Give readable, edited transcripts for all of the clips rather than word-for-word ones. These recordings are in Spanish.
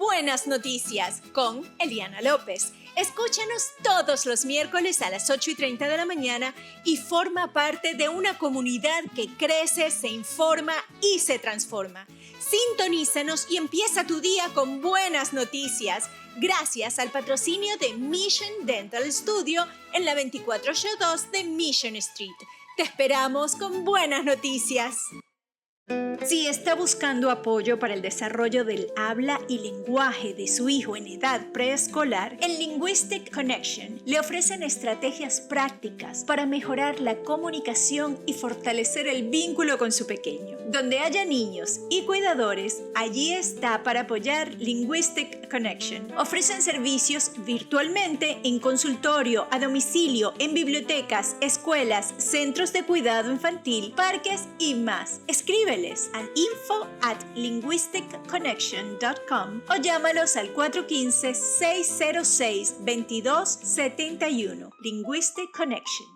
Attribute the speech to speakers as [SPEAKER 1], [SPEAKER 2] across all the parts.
[SPEAKER 1] Buenas Noticias con Eliana López. Escúchanos todos los miércoles a las 8:30 de la mañana y forma parte de una comunidad que crece, se informa y se transforma. Sintonízanos y empieza tu día con buenas noticias, gracias al patrocinio de Mission Dental Studio en la 2482 de Mission Street. Te esperamos con buenas noticias. Si está buscando apoyo para el desarrollo del habla y lenguaje de su hijo en edad preescolar, en Linguistic Connection le ofrecen estrategias prácticas para mejorar la comunicación y fortalecer el vínculo con su pequeño. Donde haya niños y cuidadores, allí está para apoyar Linguistic Connection. Ofrecen servicios virtualmente en consultorio, a domicilio, en bibliotecas, escuelas, centros de cuidado infantil, parques y más. Escríbeles al info@linguisticconnection.com o llámalos al 415-606-2271. Linguistic Connection.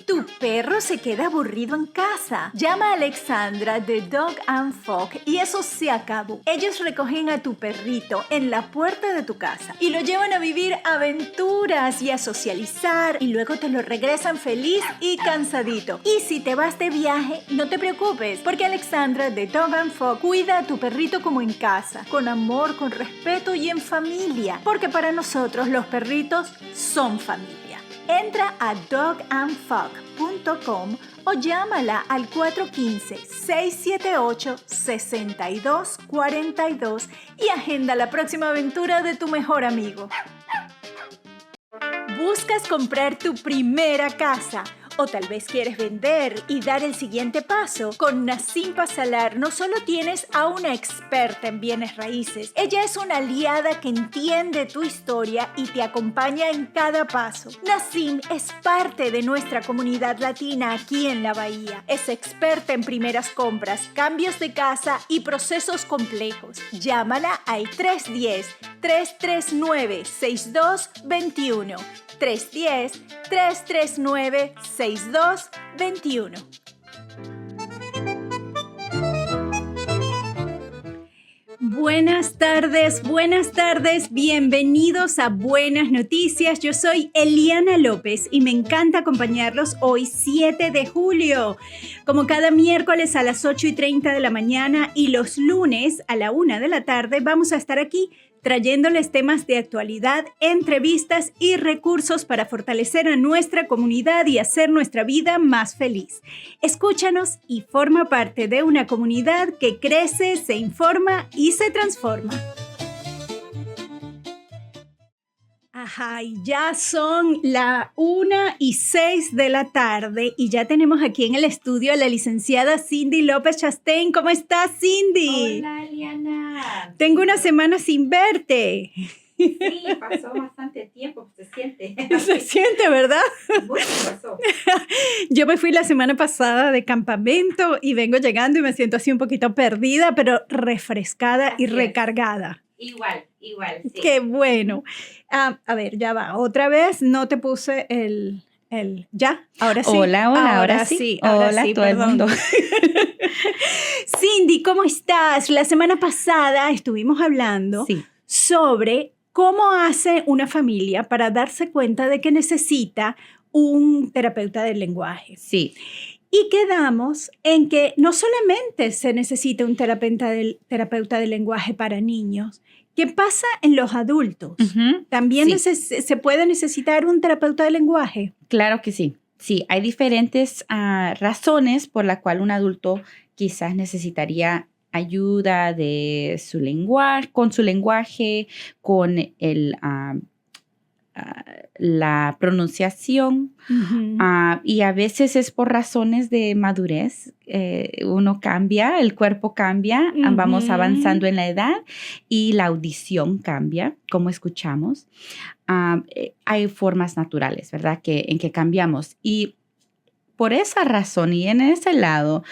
[SPEAKER 1] Tu perro se queda aburrido en casa. Llama a Alexandra de Dog and Folk y eso se acabó. Ellos recogen a tu perrito en la puerta de tu casa y lo llevan a vivir aventuras y a socializar y luego te lo regresan feliz y cansadito. Y si te vas de viaje, no te preocupes porque Alexandra de Dog and Folk cuida a tu perrito como en casa, con amor, con respeto y en familia, porque para nosotros los perritos son familia. Entra a dogandfog.com o llámala al 415-678-6242 y agenda la próxima aventura de tu mejor amigo. ¿Buscas comprar tu primera casa? O tal vez quieres vender y dar el siguiente paso. Con Nassim Pasalar no solo tienes a una experta en bienes raíces, ella es una aliada que entiende tu historia y te acompaña en cada paso. Nassim es parte de nuestra comunidad latina aquí en la Bahía. Es experta en primeras compras, cambios de casa y procesos complejos. Llámala al 310-339-6221. 310-339-6221. Buenas tardes, bienvenidos a Buenas Noticias. Yo soy Eliana López y me encanta acompañarlos hoy 7 de julio. Como cada miércoles a las 8:30 de la mañana y los lunes a la 1 de la tarde vamos a estar aquí trayéndoles temas de actualidad, entrevistas y recursos para fortalecer a nuestra comunidad y hacer nuestra vida más feliz. Escúchanos y forma parte de una comunidad que crece, se informa y se transforma. Ajá, y ya son la 1:06 de la tarde y ya tenemos aquí en el estudio a la licenciada Cindy López Chastain. ¿Cómo estás, Cindy?
[SPEAKER 2] Hola, Eliana.
[SPEAKER 1] Tengo una semana sin verte.
[SPEAKER 2] Sí, pasó bastante tiempo, se siente.
[SPEAKER 1] Se siente, ¿verdad?
[SPEAKER 2] Bueno, pasó.
[SPEAKER 1] Yo me fui la semana pasada de campamento y vengo llegando y me siento así un poquito perdida, pero refrescada
[SPEAKER 2] Así
[SPEAKER 1] y recargada.
[SPEAKER 2] Igual, sí.
[SPEAKER 1] Qué bueno. A ver, ya va. Otra vez no te puse el ya, ahora sí.
[SPEAKER 3] Hola, ahora sí. Hola,
[SPEAKER 1] sí,
[SPEAKER 3] todo el mundo.
[SPEAKER 1] Cindy, ¿cómo estás? La semana pasada estuvimos hablando sobre cómo hace una familia para darse cuenta de que necesita un terapeuta del lenguaje.
[SPEAKER 3] Sí.
[SPEAKER 1] Y quedamos en que no solamente se necesita un terapeuta del lenguaje para niños. ¿Qué pasa en los adultos?
[SPEAKER 3] Uh-huh.
[SPEAKER 1] ¿También se puede necesitar un terapeuta del lenguaje?
[SPEAKER 3] Claro que sí. Sí, hay diferentes razones por las cuales un adulto quizás necesitaría ayuda de su lenguaje, con la pronunciación.
[SPEAKER 1] Uh-huh.
[SPEAKER 3] Y a veces es por razones de madurez. Uno cambia, el cuerpo cambia,
[SPEAKER 1] Uh-huh.
[SPEAKER 3] vamos avanzando en la edad y la audición cambia, como escuchamos. Hay formas naturales, ¿verdad? En que cambiamos. Y por esa razón y en ese lado,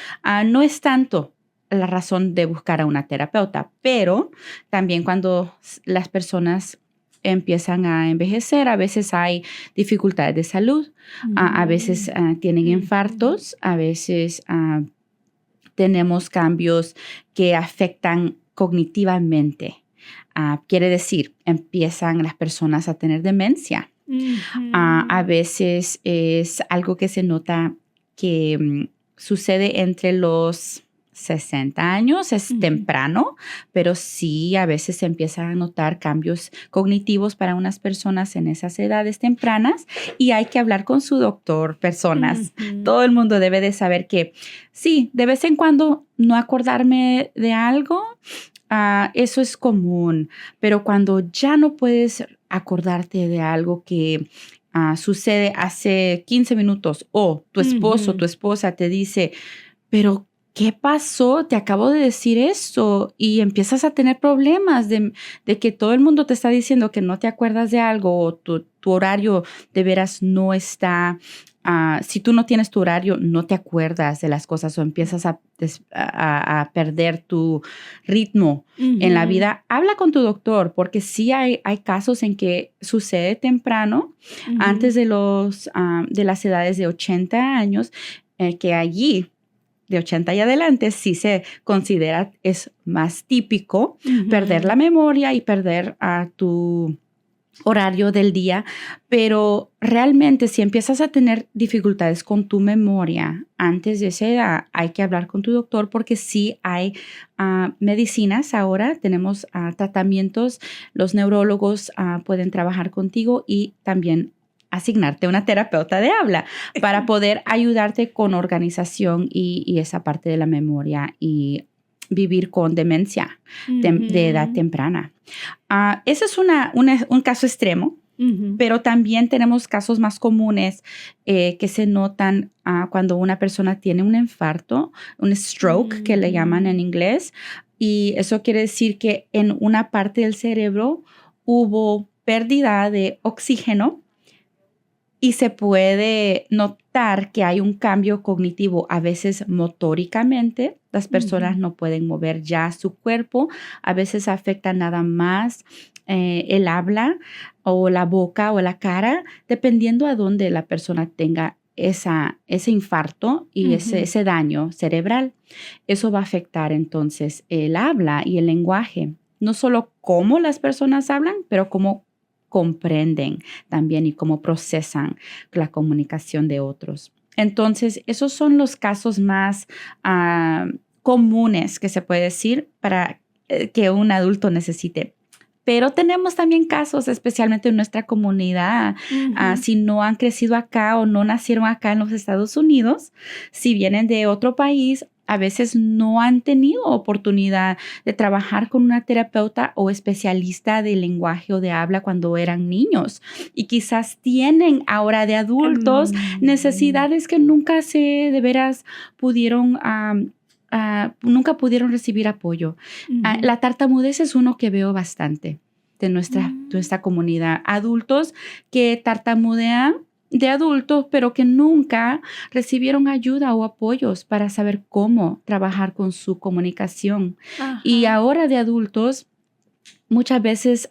[SPEAKER 3] no es tanto la razón de buscar a una terapeuta, pero también cuando las personas empiezan a envejecer, a veces hay dificultades de salud, a veces tienen infartos, a veces tenemos cambios que afectan cognitivamente. Quiere decir, empiezan las personas a tener demencia. A veces es algo que se nota que sucede entre los 60 años, es temprano, pero sí a veces se empiezan a notar cambios cognitivos para unas personas en esas edades tempranas y hay que hablar con su doctor, personas. Todo el mundo debe de saber que sí, de vez en cuando no acordarme de algo, eso es común, pero cuando ya no puedes acordarte de algo que sucede hace 15 minutos o tu esposo, tu esposa te dice, pero ¿qué pasó? Te acabo de decir esto y empiezas a tener problemas de que todo el mundo te está diciendo que no te acuerdas de algo o tu horario de veras no está. Si tú no tienes tu horario, no te acuerdas de las cosas o empiezas a perder tu ritmo en la vida, habla con tu doctor porque sí hay casos en que sucede temprano, antes de las edades de 80 años, que allí de 80 y adelante sí se considera, es más típico perder la memoria y perder tu horario del día, pero realmente si empiezas a tener dificultades con tu memoria antes de esa edad, hay que hablar con tu doctor porque sí hay medicinas ahora, tenemos tratamientos, los neurólogos pueden trabajar contigo y también asignarte una terapeuta de habla para poder ayudarte con organización y esa parte de la memoria y vivir con demencia de edad temprana. Ese es un caso extremo, pero también tenemos casos más comunes que se notan cuando una persona tiene un infarto, un stroke que le llaman en inglés, y eso quiere decir que en una parte del cerebro hubo pérdida de oxígeno y se puede notar que hay un cambio cognitivo, a veces motóricamente. Las personas no pueden mover ya su cuerpo. A veces afecta nada más el habla o la boca o la cara, dependiendo a dónde la persona tenga ese infarto y ese daño cerebral. Eso va a afectar entonces el habla y el lenguaje. No solo cómo las personas hablan, pero cómo comprenden también y cómo procesan la comunicación de otros. Entonces, esos son los casos más comunes que se puede decir para que un adulto necesite. Pero tenemos también casos, especialmente en nuestra comunidad, si no han crecido acá o no nacieron acá en los Estados Unidos, si vienen de otro país, a veces no han tenido oportunidad de trabajar con una terapeuta o especialista de lenguaje o de habla cuando eran niños y quizás tienen ahora de adultos necesidades que nunca de veras pudieron nunca pudieron recibir apoyo. La tartamudez es uno que veo bastante de nuestra comunidad. Adultos que tartamudean de adultos, pero que nunca recibieron ayuda o apoyos para saber cómo trabajar con su comunicación. Y ahora de adultos, muchas veces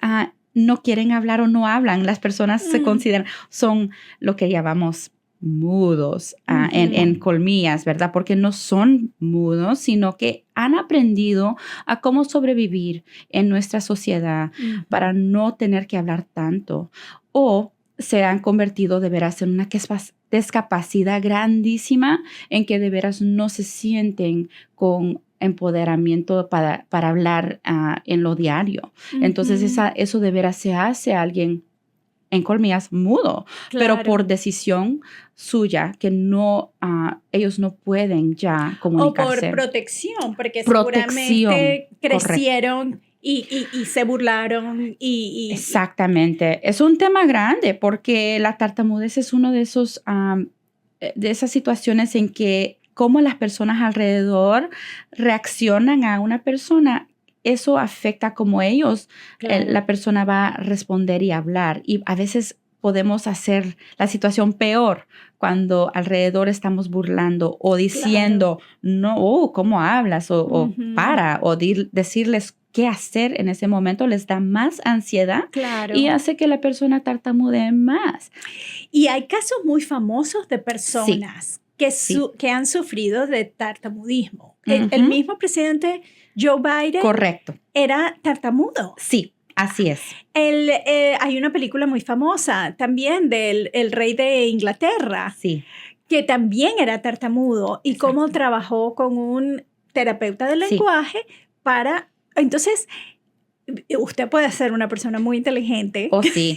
[SPEAKER 3] no quieren hablar o no hablan. Las personas se consideran, son lo que llamamos mudos en colmillas, ¿verdad? Porque no son mudos, sino que han aprendido a cómo sobrevivir en nuestra sociedad para no tener que hablar tanto, o se han convertido de veras en una discapacidad grandísima en que de veras no se sienten con empoderamiento para hablar en lo diario. Entonces eso de veras se hace a alguien en colmillas mudo, pero por decisión suya que no, ellos no pueden ya comunicarse.
[SPEAKER 1] O por protección, porque seguramente crecieron.
[SPEAKER 3] Correcto.
[SPEAKER 1] Y se burlaron.
[SPEAKER 3] Exactamente. Es un tema grande porque la tartamudez es uno de esas situaciones en que cómo las personas alrededor reaccionan a una persona, eso afecta cómo ellos, la persona va a responder y hablar. Y a veces podemos hacer la situación peor cuando alrededor estamos burlando o diciendo, no, ¿cómo hablas? O para, o decirles qué hacer en ese momento les da más ansiedad y hace que la persona tartamudee más.
[SPEAKER 1] Y hay casos muy famosos de personas que han sufrido de tartamudismo.
[SPEAKER 3] Ujú.
[SPEAKER 1] El mismo presidente Joe Biden
[SPEAKER 3] Correcto.
[SPEAKER 1] era tartamudo.
[SPEAKER 3] Sí, así es.
[SPEAKER 1] Hay una película muy famosa también del el rey de Inglaterra,
[SPEAKER 3] Sí.
[SPEAKER 1] que también era tartamudo y
[SPEAKER 3] Exacto.
[SPEAKER 1] cómo trabajó con un terapeuta del
[SPEAKER 3] Sí.
[SPEAKER 1] lenguaje para... Entonces, usted puede ser una persona muy inteligente.
[SPEAKER 3] Oh, sí,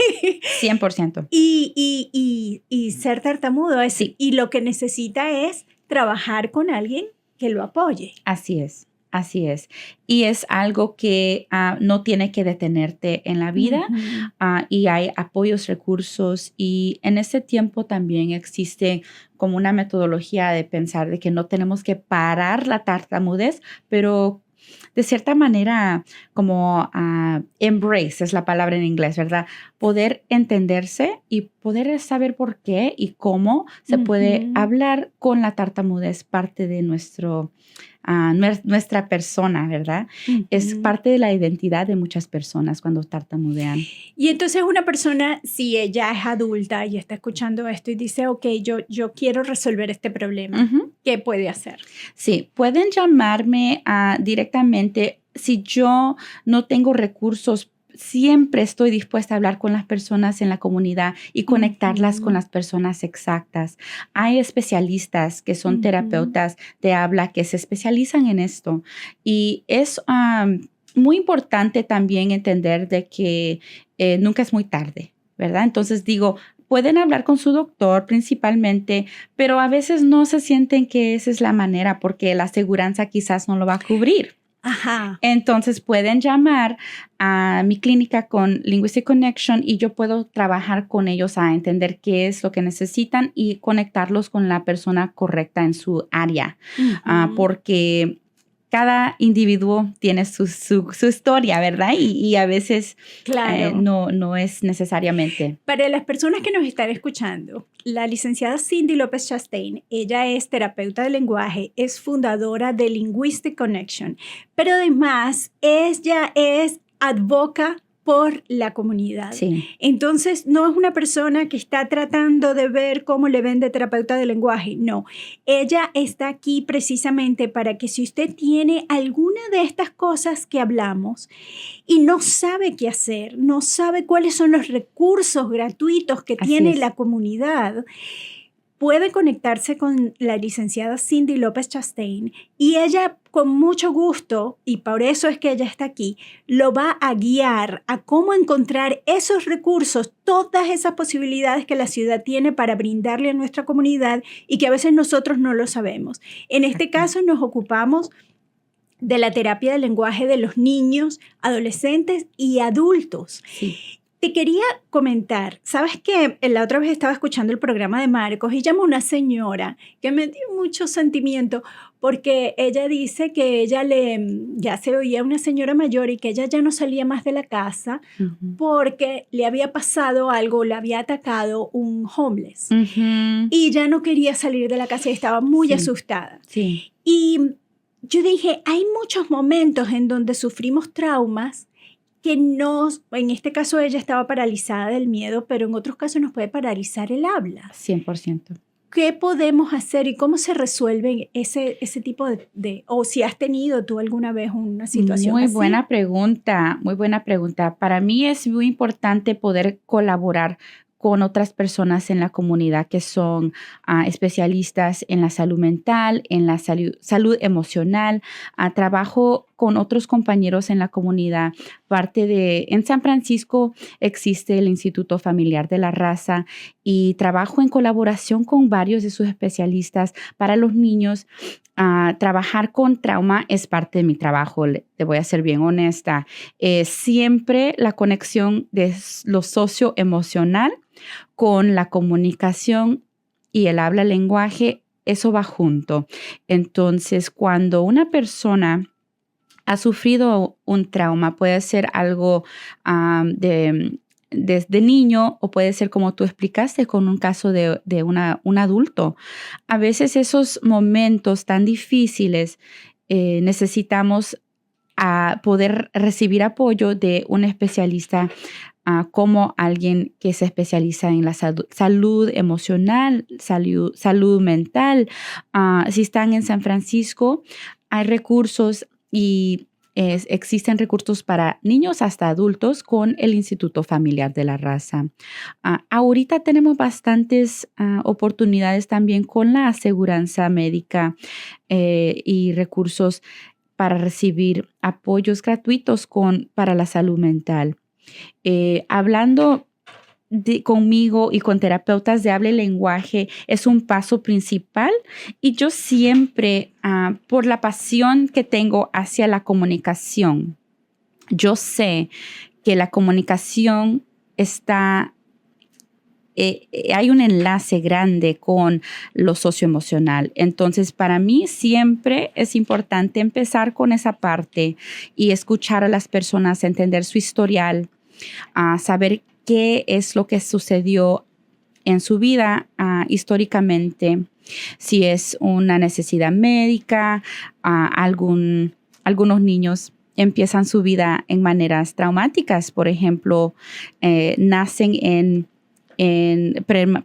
[SPEAKER 3] 100%.
[SPEAKER 1] y ser tartamudo.
[SPEAKER 3] Sí.
[SPEAKER 1] Y lo que necesita es trabajar con alguien que lo apoye.
[SPEAKER 3] Así es. Así es. Y es algo que no tiene que detenerte en la vida.
[SPEAKER 1] Ujú.
[SPEAKER 3] Y hay apoyos, recursos, y en ese tiempo también existe como una metodología de pensar de que no tenemos que parar la tartamudez, pero de cierta manera como embrace es la palabra en inglés, ¿verdad? Poder entenderse y poder saber por qué y cómo se puede
[SPEAKER 1] Ujú.
[SPEAKER 3] hablar con la tartamudez, parte de nuestra persona, ¿verdad? Es
[SPEAKER 1] Ujú.
[SPEAKER 3] parte de la identidad de muchas personas cuando tartamudean.
[SPEAKER 1] Y entonces una persona, si ella es adulta y está escuchando esto y dice, ok, yo quiero resolver este problema,
[SPEAKER 3] Ujú.
[SPEAKER 1] ¿qué puede hacer?
[SPEAKER 3] Sí, pueden llamarme directamente. Si yo no tengo recursos, siempre estoy dispuesta a hablar con las personas en la comunidad y conectarlas con
[SPEAKER 1] Ujú.
[SPEAKER 3] las personas exactas. Hay especialistas que son
[SPEAKER 1] Ujú.
[SPEAKER 3] terapeutas de habla que se especializan en esto. Y es muy importante también entender de que nunca es muy tarde, ¿verdad? Entonces digo, pueden hablar con su doctor principalmente, pero a veces no se sienten que esa es la manera porque la aseguranza quizás no lo va a cubrir.
[SPEAKER 1] Ajá.
[SPEAKER 3] Entonces pueden llamar a mi clínica con Linguistic Connection y yo puedo trabajar con ellos a entender qué es lo que necesitan y conectarlos con la persona correcta en su área.
[SPEAKER 1] Ujú.
[SPEAKER 3] Porque cada individuo tiene su historia, ¿verdad? Y a veces
[SPEAKER 1] Claro.
[SPEAKER 3] no es necesariamente.
[SPEAKER 1] Para las personas que nos están escuchando, la licenciada Cindy López Chastain, ella es terapeuta de lenguaje, es fundadora de Linguistic Connection, pero además ella advoca por la comunidad.
[SPEAKER 3] Sí.
[SPEAKER 1] Entonces, no es una persona que está tratando de ver cómo le ven de terapeuta de lenguaje, no. Ella está aquí precisamente para que si usted tiene alguna de estas cosas que hablamos y no sabe qué hacer, no sabe cuáles son los recursos gratuitos que
[SPEAKER 3] Así
[SPEAKER 1] tiene
[SPEAKER 3] es.
[SPEAKER 1] la comunidad, puede conectarse con la licenciada Cindy López Chastain y ella con mucho gusto, y por eso es que ella está aquí, lo va a guiar a cómo encontrar esos recursos, todas esas posibilidades que la ciudad tiene para brindarle a nuestra comunidad y que a veces nosotros no lo sabemos. En este
[SPEAKER 3] Exacto.
[SPEAKER 1] caso nos ocupamos de la terapia del lenguaje de los niños, adolescentes y adultos.
[SPEAKER 3] Sí.
[SPEAKER 1] Te quería comentar, ¿sabes qué? La otra vez estaba escuchando el programa de Marcos y llamó una señora que me dio mucho sentimiento porque ella dice que ya se oía una señora mayor y que ella ya no salía más de la casa
[SPEAKER 3] Ujú.
[SPEAKER 1] porque le había pasado algo, le había atacado un homeless
[SPEAKER 3] Ujú.
[SPEAKER 1] y ya no quería salir de la casa y estaba muy
[SPEAKER 3] Sí.
[SPEAKER 1] asustada.
[SPEAKER 3] Sí.
[SPEAKER 1] Y yo dije, hay muchos momentos en donde sufrimos traumas que en este caso ella estaba paralizada del miedo, pero en otros casos nos puede paralizar el habla.
[SPEAKER 3] 100%.
[SPEAKER 1] ¿Qué podemos hacer y cómo se resuelve ese tipo o si has tenido tú alguna vez una situación
[SPEAKER 3] Muy
[SPEAKER 1] así?
[SPEAKER 3] buena pregunta, muy buena pregunta. Para mí es muy importante poder colaborar con otras personas en la comunidad que son especialistas en la salud mental, en la salud emocional. Trabajo con otros compañeros en la comunidad. En San Francisco existe el Instituto Familiar de la Raza y trabajo en colaboración con varios de sus especialistas para los niños. Trabajar con trauma es parte de mi trabajo, te voy a ser bien honesta. Siempre la conexión de lo socioemocional con la comunicación y el habla lenguaje, eso va junto. Entonces, cuando una persona ha sufrido un trauma, puede ser algo desde niño o puede ser como tú explicaste con un caso de un adulto. A veces esos momentos tan difíciles necesitamos poder recibir apoyo de un especialista como alguien que se especializa en la salud emocional, salud mental. Si están en San Francisco, hay recursos y existen recursos para niños hasta adultos con el Instituto Familiar de la Raza. Ahorita tenemos bastantes oportunidades también con la aseguranza médica y recursos para recibir apoyos gratuitos para la salud mental. Hablando conmigo y con terapeutas de habla y lenguaje es un paso principal, y yo siempre, por la pasión que tengo hacia la comunicación, yo sé que la comunicación hay un enlace grande con lo socioemocional. Entonces, para mí siempre es importante empezar con esa parte y escuchar a las personas, entender su historial, saber qué es lo que sucedió en su vida históricamente, si es una necesidad médica. Algunos niños empiezan su vida en maneras traumáticas. Por ejemplo, nacen en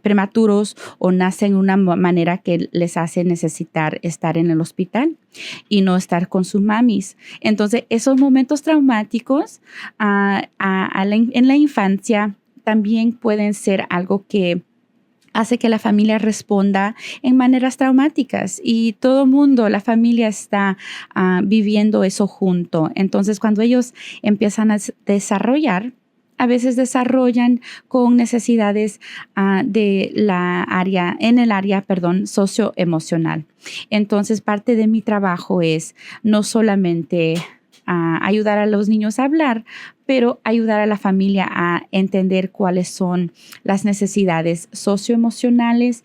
[SPEAKER 3] prematuros o nacen de una manera que les hace necesitar estar en el hospital y no estar con sus mamis. Entonces, esos momentos traumáticos en la infancia también pueden ser algo que hace que la familia responda en maneras traumáticas, y todo el mundo, la familia está viviendo eso junto. Entonces, cuando ellos empiezan a desarrollar, a veces desarrollan con necesidades en el área socioemocional. Entonces, parte de mi trabajo es no solamente ayudar a los niños a hablar, pero ayudar a la familia a entender cuáles son las necesidades socioemocionales,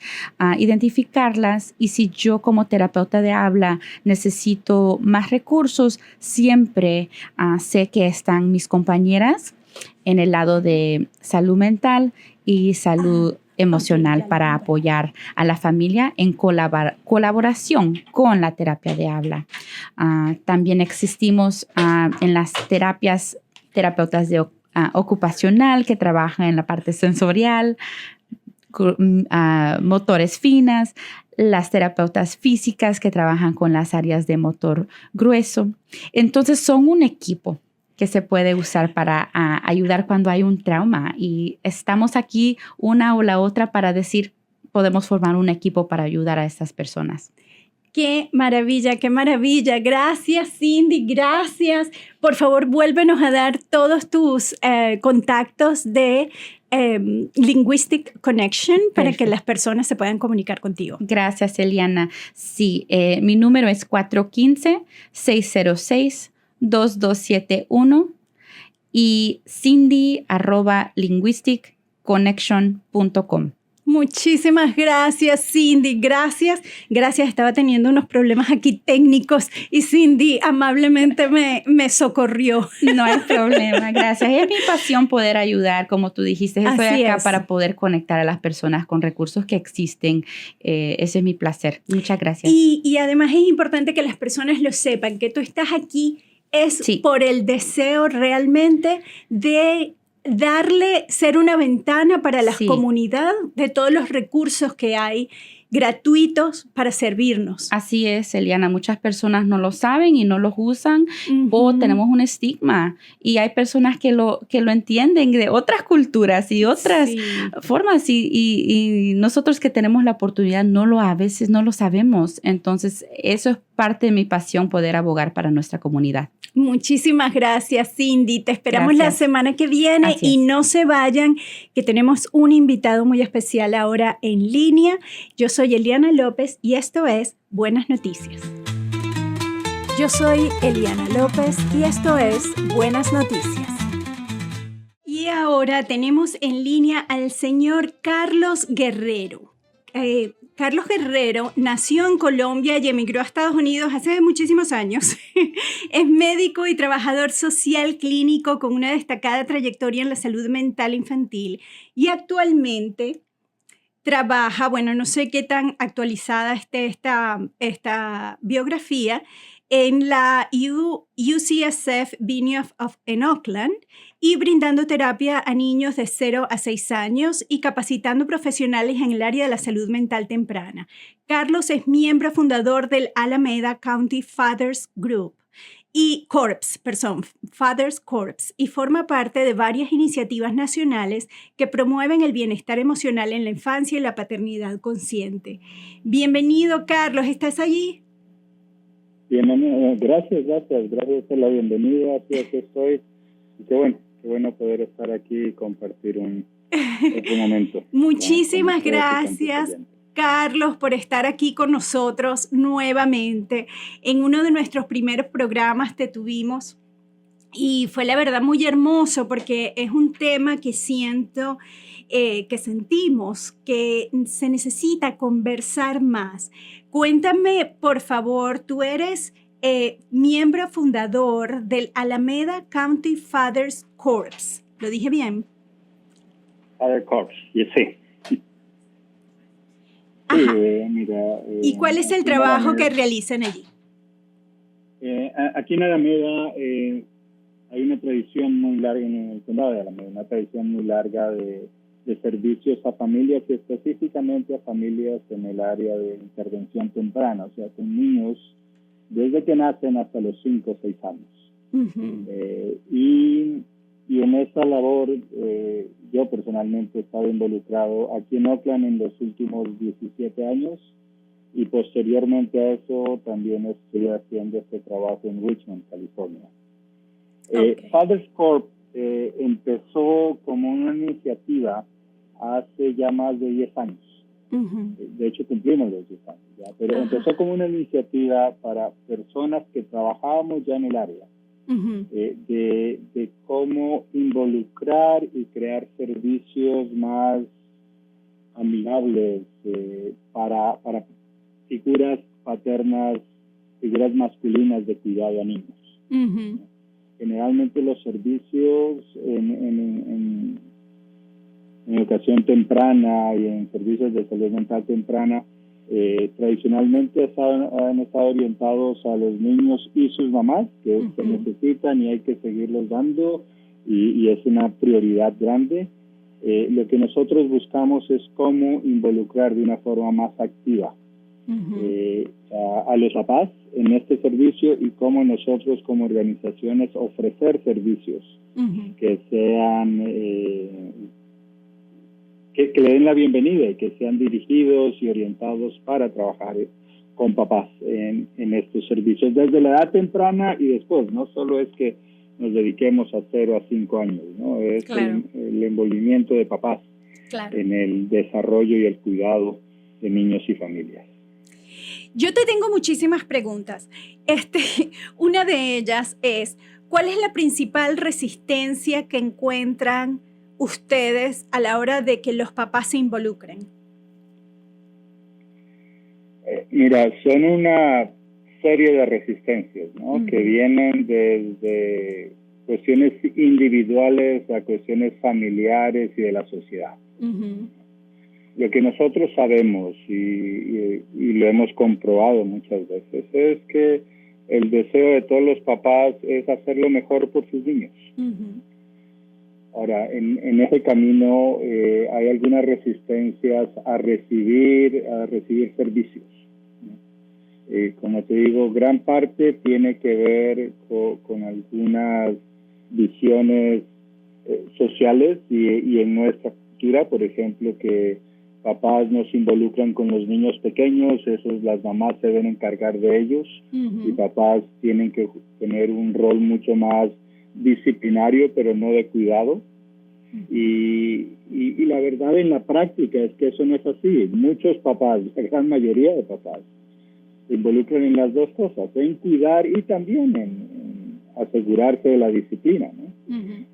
[SPEAKER 3] identificarlas, y si yo como terapeuta de habla necesito más recursos, siempre sé que están mis compañeras en el lado de salud mental y salud emocional para apoyar a la familia en colaboración con la terapia de habla. También existimos en las terapeutas de ocupacional que trabajan en la parte sensorial, motores finas, las terapeutas físicas que trabajan con las áreas de motor grueso. Entonces son un equipo que se puede usar para ayudar cuando hay un trauma, y estamos aquí una o la otra para decir, podemos formar un equipo para ayudar a estas personas.
[SPEAKER 1] ¡Qué maravilla, qué maravilla! Gracias, Cindy, gracias. Por favor, vuélvenos a dar todos tus contactos de Linguistic Connection para
[SPEAKER 3] Perfecto.
[SPEAKER 1] que las personas se puedan comunicar contigo.
[SPEAKER 3] Gracias, Eliana. Sí, mi número es 415-606-2271 y cindy@linguisticconnection.com.
[SPEAKER 1] Muchísimas gracias, Cindy. Gracias. Estaba teniendo unos problemas aquí técnicos y Cindy amablemente me socorrió.
[SPEAKER 3] No hay problema, gracias. Es mi pasión poder ayudar, como tú dijiste. Estoy
[SPEAKER 1] Así
[SPEAKER 3] acá
[SPEAKER 1] es.
[SPEAKER 3] para poder conectar a las personas con recursos que existen. Ese es mi placer. Muchas gracias.
[SPEAKER 1] Y además es importante que las personas lo sepan, que tú estás aquí
[SPEAKER 3] Sí.
[SPEAKER 1] por el deseo realmente de ser una ventana para la
[SPEAKER 3] Sí.
[SPEAKER 1] comunidad de todos los recursos que hay gratuitos para servirnos.
[SPEAKER 3] Así es, Eliana. Muchas personas no lo saben y no los usan, o tenemos un estigma, y hay personas que lo entienden de otras culturas y otras formas, y nosotros que tenemos la oportunidad a veces no lo sabemos. Entonces, eso es parte de mi pasión, poder abogar para nuestra comunidad.
[SPEAKER 1] Muchísimas gracias, Cindy. Te esperamos
[SPEAKER 3] Gracias.
[SPEAKER 1] la semana que viene.
[SPEAKER 3] Así
[SPEAKER 1] Y
[SPEAKER 3] es.
[SPEAKER 1] no se vayan, que tenemos un invitado muy especial ahora en línea. Yo soy Eliana López y esto es Buenas Noticias. Yo soy Eliana López y esto es Buenas Noticias. Y ahora tenemos en línea al señor Carlos Guerrero. Carlos Guerrero nació en Colombia y emigró a Estados Unidos hace muchísimos años. Es médico y trabajador social clínico con una destacada trayectoria en la salud mental infantil y actualmente trabaja, no sé qué tan actualizada esté esta biografía, en la UCSF Vineyard en Oakland y brindando terapia a niños de 0 a 6 años y capacitando profesionales en el área de la salud mental temprana. Carlos es miembro fundador del Alameda County Fathers Group y Fathers Corps, y forma parte de varias iniciativas nacionales que promueven el bienestar emocional en la infancia y la paternidad consciente. Bienvenido, Carlos, ¿estás allí?
[SPEAKER 4] Bienvenido, gracias por la bienvenida, aquí estoy. Y qué bueno poder estar aquí y compartir un momento.
[SPEAKER 1] Muchísimas gracias, Carlos, por estar aquí con nosotros nuevamente. En uno de nuestros primeros programas te tuvimos y fue la verdad muy hermoso porque es un tema que que sentimos que se necesita conversar más. Cuéntame, por favor, tú eres miembro fundador del Alameda County Fathers Corps. ¿Lo dije bien?
[SPEAKER 4] Father Corps, sí. Mira,
[SPEAKER 1] ¿y cuál es el trabajo que realizan allí?
[SPEAKER 4] Aquí en Alameda hay una tradición muy larga en el condado de Alameda, una tradición muy larga de servicios a familias y específicamente a familias en el área de intervención temprana, o sea, con niños desde que nacen hasta los 5 o 6 años. Uh-huh. Y en esa labor yo personalmente he estado involucrado aquí en Oakland en los últimos 17 años y posteriormente a eso también estoy haciendo este trabajo en Richmond, California. Okay. Fathers Corp empezó como una iniciativa hace ya más de 10 años. Uh-huh. De hecho, cumplimos los 10 años ya, pero uh-huh. Empezó como una iniciativa para personas que trabajábamos ya en el área. Uh-huh. De cómo involucrar y crear servicios más amigables para figuras paternas, figuras masculinas de cuidado a niños. Uh-huh. Generalmente los servicios en educación temprana y en servicios de salud mental temprana tradicionalmente han estado orientados a los niños y sus mamás que uh-huh. se necesitan y hay que seguirlos dando y es una prioridad grande. Lo que nosotros buscamos es cómo involucrar de una forma más activa uh-huh. A los papás en este servicio y cómo nosotros como organizaciones ofrecer servicios uh-huh. que sean que le den la bienvenida y que sean dirigidos y orientados para trabajar con papás en estos servicios desde la edad temprana y después. No solo es que nos dediquemos a 0 a 5 años, ¿no? Es claro. el envolvimiento de papás claro. en el desarrollo y el cuidado de niños y familias.
[SPEAKER 1] Yo te tengo muchísimas preguntas. Una de ellas es, ¿cuál es la principal resistencia que encuentran ustedes a la hora de que los papás se involucren?
[SPEAKER 4] Mira, son una serie de resistencias, ¿no? Uh-huh. Que vienen desde cuestiones individuales a cuestiones familiares y de la sociedad. Uh-huh. Lo que nosotros sabemos y lo hemos comprobado muchas veces es que el deseo de todos los papás es hacer lo mejor por sus niños. Uh-huh. Ahora, en ese camino hay algunas resistencias a recibir servicios. Como te digo, gran parte tiene que ver con algunas visiones sociales y en nuestra cultura, por ejemplo, que papás no se involucran con los niños pequeños, las mamás se deben encargar de ellos uh-huh. y papás tienen que tener un rol mucho más disciplinario, pero no de cuidado. Y la verdad en la práctica es que eso no es así. Muchos papás, la gran mayoría de papás, se involucran en las dos cosas, en cuidar y también en asegurarse de la disciplina, ¿no? Uh-huh.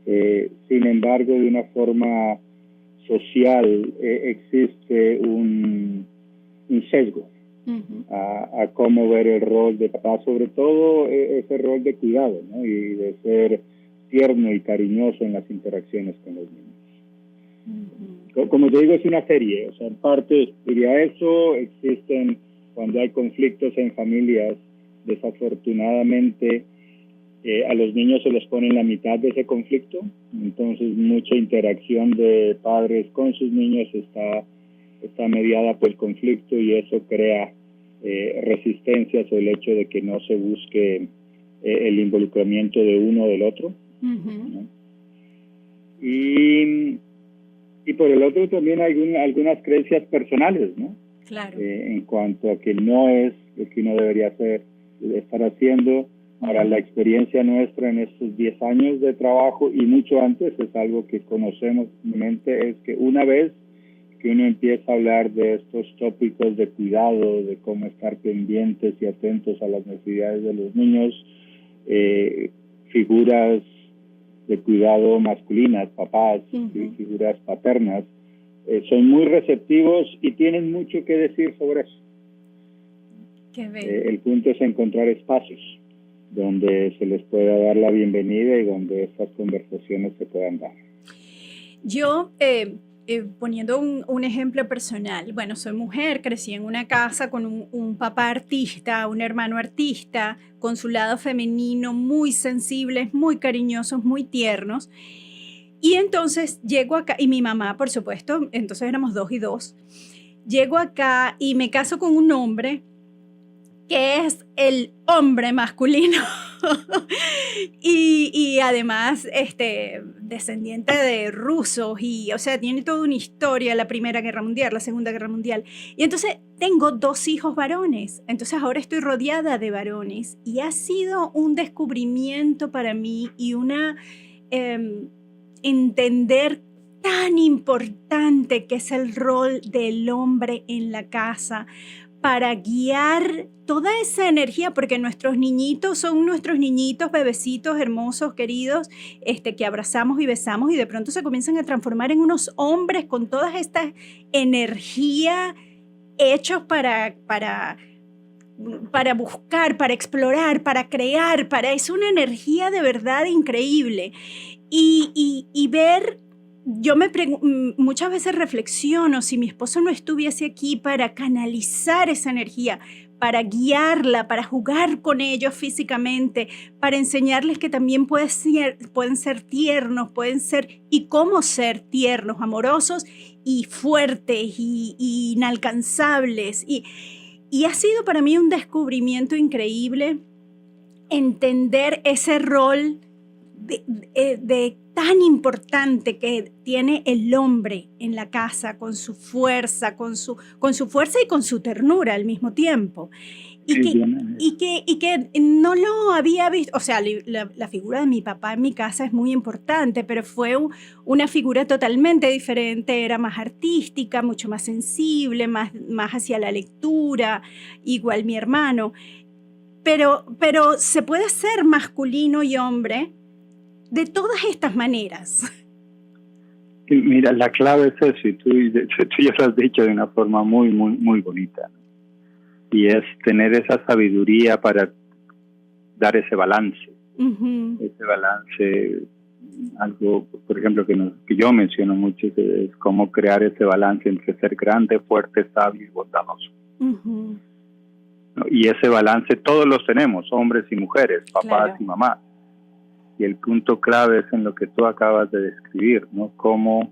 [SPEAKER 4] Sin embargo, de una forma social existe un sesgo uh-huh. a cómo ver el rol de papá, sobre todo ese rol de cuidado, ¿no? Y de ser tierno y cariñoso en las interacciones con los niños. Uh-huh. Como te digo, es una serie, o sea, en parte diría eso, existen cuando hay conflictos en familias desafortunadamente a los niños se les pone en la mitad de ese conflicto, entonces mucha interacción de padres con sus niños está mediada por el conflicto y eso crea resistencias o el hecho de que no se busque el involucramiento de uno o del otro. ¿No? Y por el otro también hay algunas creencias personales, ¿no?
[SPEAKER 1] Claro.
[SPEAKER 4] En cuanto a que no es lo que uno debería estar haciendo. Ahora, la experiencia nuestra en estos 10 años de trabajo y mucho antes es algo que conocemos en mente, es que una vez que uno empieza a hablar de estos tópicos de cuidado, de cómo estar pendientes y atentos a las necesidades de los niños, figuras de cuidado masculinas, papás, figuras paternas, son muy receptivos y tienen mucho que decir sobre eso.
[SPEAKER 1] Qué bello.
[SPEAKER 4] El punto es encontrar espacios donde se les pueda dar la bienvenida y donde estas conversaciones se puedan dar.
[SPEAKER 1] Yo, poniendo un ejemplo personal, bueno, soy mujer, crecí en una casa con un papá artista, un hermano artista, con su lado femenino muy sensibles, muy cariñosos, muy tiernos. Y entonces llego acá, y mi mamá, por supuesto, entonces éramos 2 y 2. Llego acá y me caso con un hombre que es el hombre masculino y además descendiente de rusos y, o sea, tiene toda una historia, la Primera Guerra Mundial, la Segunda Guerra Mundial. Y entonces tengo 2 hijos varones, entonces ahora estoy rodeada de varones y ha sido un descubrimiento para mí y una entender tan importante que es el rol del hombre en la casa, para guiar toda esa energía, porque nuestros niñitos son nuestros niñitos, bebecitos hermosos, queridos, que abrazamos y besamos y de pronto se comienzan a transformar en unos hombres con toda esta energía hechos para buscar, para explorar, para crear, es una energía de verdad increíble. Y ver... Yo muchas veces reflexiono si mi esposo no estuviese aquí para canalizar esa energía, para guiarla, para jugar con ellos físicamente, para enseñarles que también pueden ser tiernos, y cómo ser tiernos, amorosos y fuertes y inalcanzables. Y ha sido para mí un descubrimiento increíble entender ese rol de tan importante que tiene el hombre en la casa, con su fuerza, con su fuerza y con su ternura al mismo tiempo. Y que no lo había visto, o sea, la figura de mi papá en mi casa es muy importante, pero fue una figura totalmente diferente, era más artística, mucho más sensible, más hacia la lectura, igual mi hermano. Pero se puede ser masculino y hombre de todas estas maneras.
[SPEAKER 4] Mira, la clave es eso, y tú ya lo has dicho de una forma muy, muy, muy bonita, ¿no? Y es tener esa sabiduría para dar ese balance. Ese balance, algo, por ejemplo, que yo menciono mucho, es cómo crear ese balance entre ser grande, fuerte, sabio y bondadoso. ¿No? Y ese balance todos los tenemos, hombres y mujeres, papás y mamás. Y el punto clave es en lo que tú acabas de describir, ¿no? Como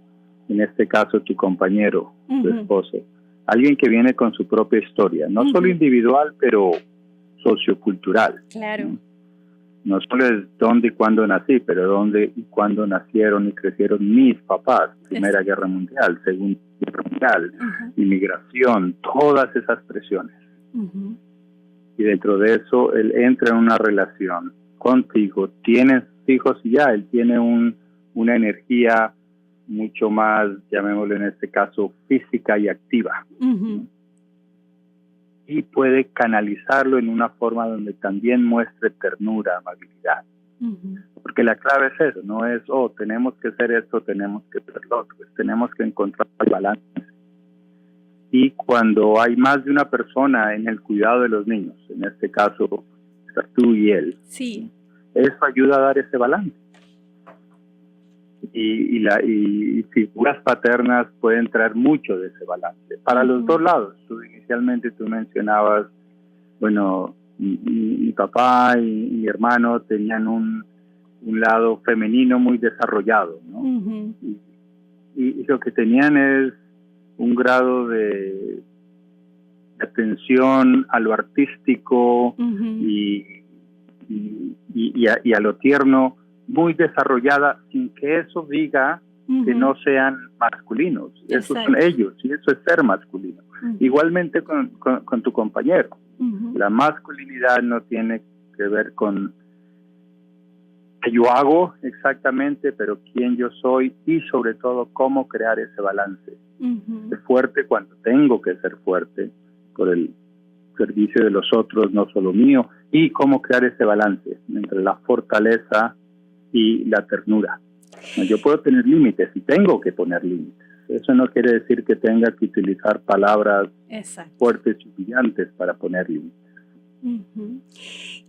[SPEAKER 4] en este caso tu compañero, tu esposo, alguien que viene con su propia historia, no solo individual, pero sociocultural.
[SPEAKER 1] Claro.
[SPEAKER 4] No solo es dónde y cuándo nací, pero dónde y cuándo nacieron y crecieron mis papás. Primera Guerra Mundial, Segunda Guerra Mundial, inmigración, todas esas presiones. Y dentro de eso, él entra en una relación contigo, tienes hijos y ya, él tiene una energía mucho más, llamémoslo en este caso, física y activa. Y puede canalizarlo en una forma donde también muestre ternura, amabilidad. Porque la clave es eso, no es, tenemos que hacer esto, tenemos que hacer lo otro, tenemos que encontrar el balance. Y cuando hay más de una persona en el cuidado de los niños, en este caso, tú y él, eso ayuda a dar ese balance. Y figuras paternas pueden traer mucho de ese balance para los dos lados. Inicialmente tú mencionabas, bueno, Mi papá y mi hermano tenían un lado femenino muy desarrollado, ¿no?
[SPEAKER 1] Ujú.
[SPEAKER 4] Y lo que tenían es un grado de atención a lo artístico
[SPEAKER 1] Ujú.
[SPEAKER 4] y a lo tierno muy desarrollada, sin que eso diga que
[SPEAKER 1] Ujú.
[SPEAKER 4] no sean masculinos. Esos son
[SPEAKER 1] Exacto.
[SPEAKER 4] ellos, y eso es ser masculino.
[SPEAKER 1] Ujú.
[SPEAKER 4] Igualmente con tu compañero.
[SPEAKER 1] Ujú.
[SPEAKER 4] La masculinidad no tiene que ver con que yo hago exactamente, pero quién yo soy y sobre todo cómo crear ese balance.
[SPEAKER 1] Ujú.
[SPEAKER 4] Ser fuerte cuando tengo que ser fuerte por el servicio de los otros, no solo mío, y cómo crear ese balance entre la fortaleza y la ternura. Yo puedo tener límites y tengo que poner límites. Eso no quiere decir que tenga que utilizar palabras
[SPEAKER 1] Exacto.
[SPEAKER 4] fuertes y brillantes para poner límites.
[SPEAKER 1] Ujú.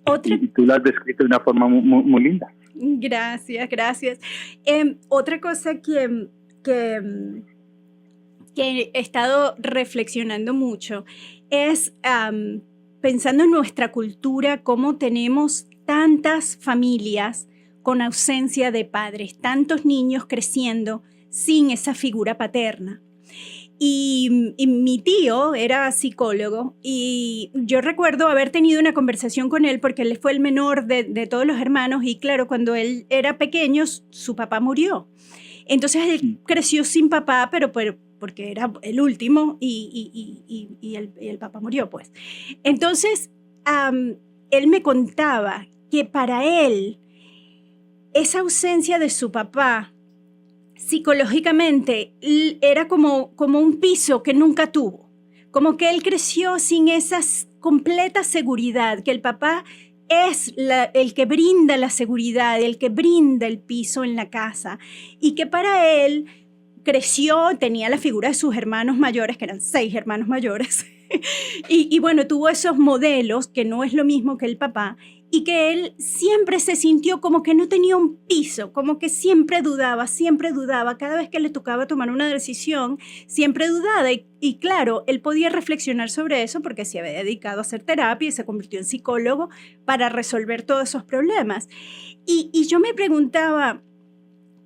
[SPEAKER 1] Otra
[SPEAKER 4] Y tú lo has descrito de una forma muy linda.
[SPEAKER 1] Gracias, gracias. Otra cosa que he estado reflexionando mucho es pensando en nuestra cultura, cómo tenemos tantas familias con ausencia de padres, tantos niños creciendo sin esa figura paterna. Y mi tío era psicólogo y yo recuerdo haber tenido una conversación con él porque él fue el menor de todos los hermanos y claro, cuando él era pequeño, su papá murió. Entonces él creció sin papá, pero porque era el último y el papá murió, pues. Entonces, él me contaba que para él esa ausencia de su papá psicológicamente era como un piso que nunca tuvo, como que él creció sin esa completa seguridad, que el papá es el que brinda la seguridad, el que brinda el piso en la casa, y que para él creció, tenía la figura de sus hermanos mayores, que eran 6 hermanos mayores, y bueno, tuvo esos modelos, que no es lo mismo que el papá, y que él siempre se sintió como que no tenía un piso, como que siempre dudaba, cada vez que le tocaba tomar una decisión, siempre dudaba. Y claro, él podía reflexionar sobre eso porque se había dedicado a hacer terapia y se convirtió en psicólogo para resolver todos esos problemas. Y yo me preguntaba,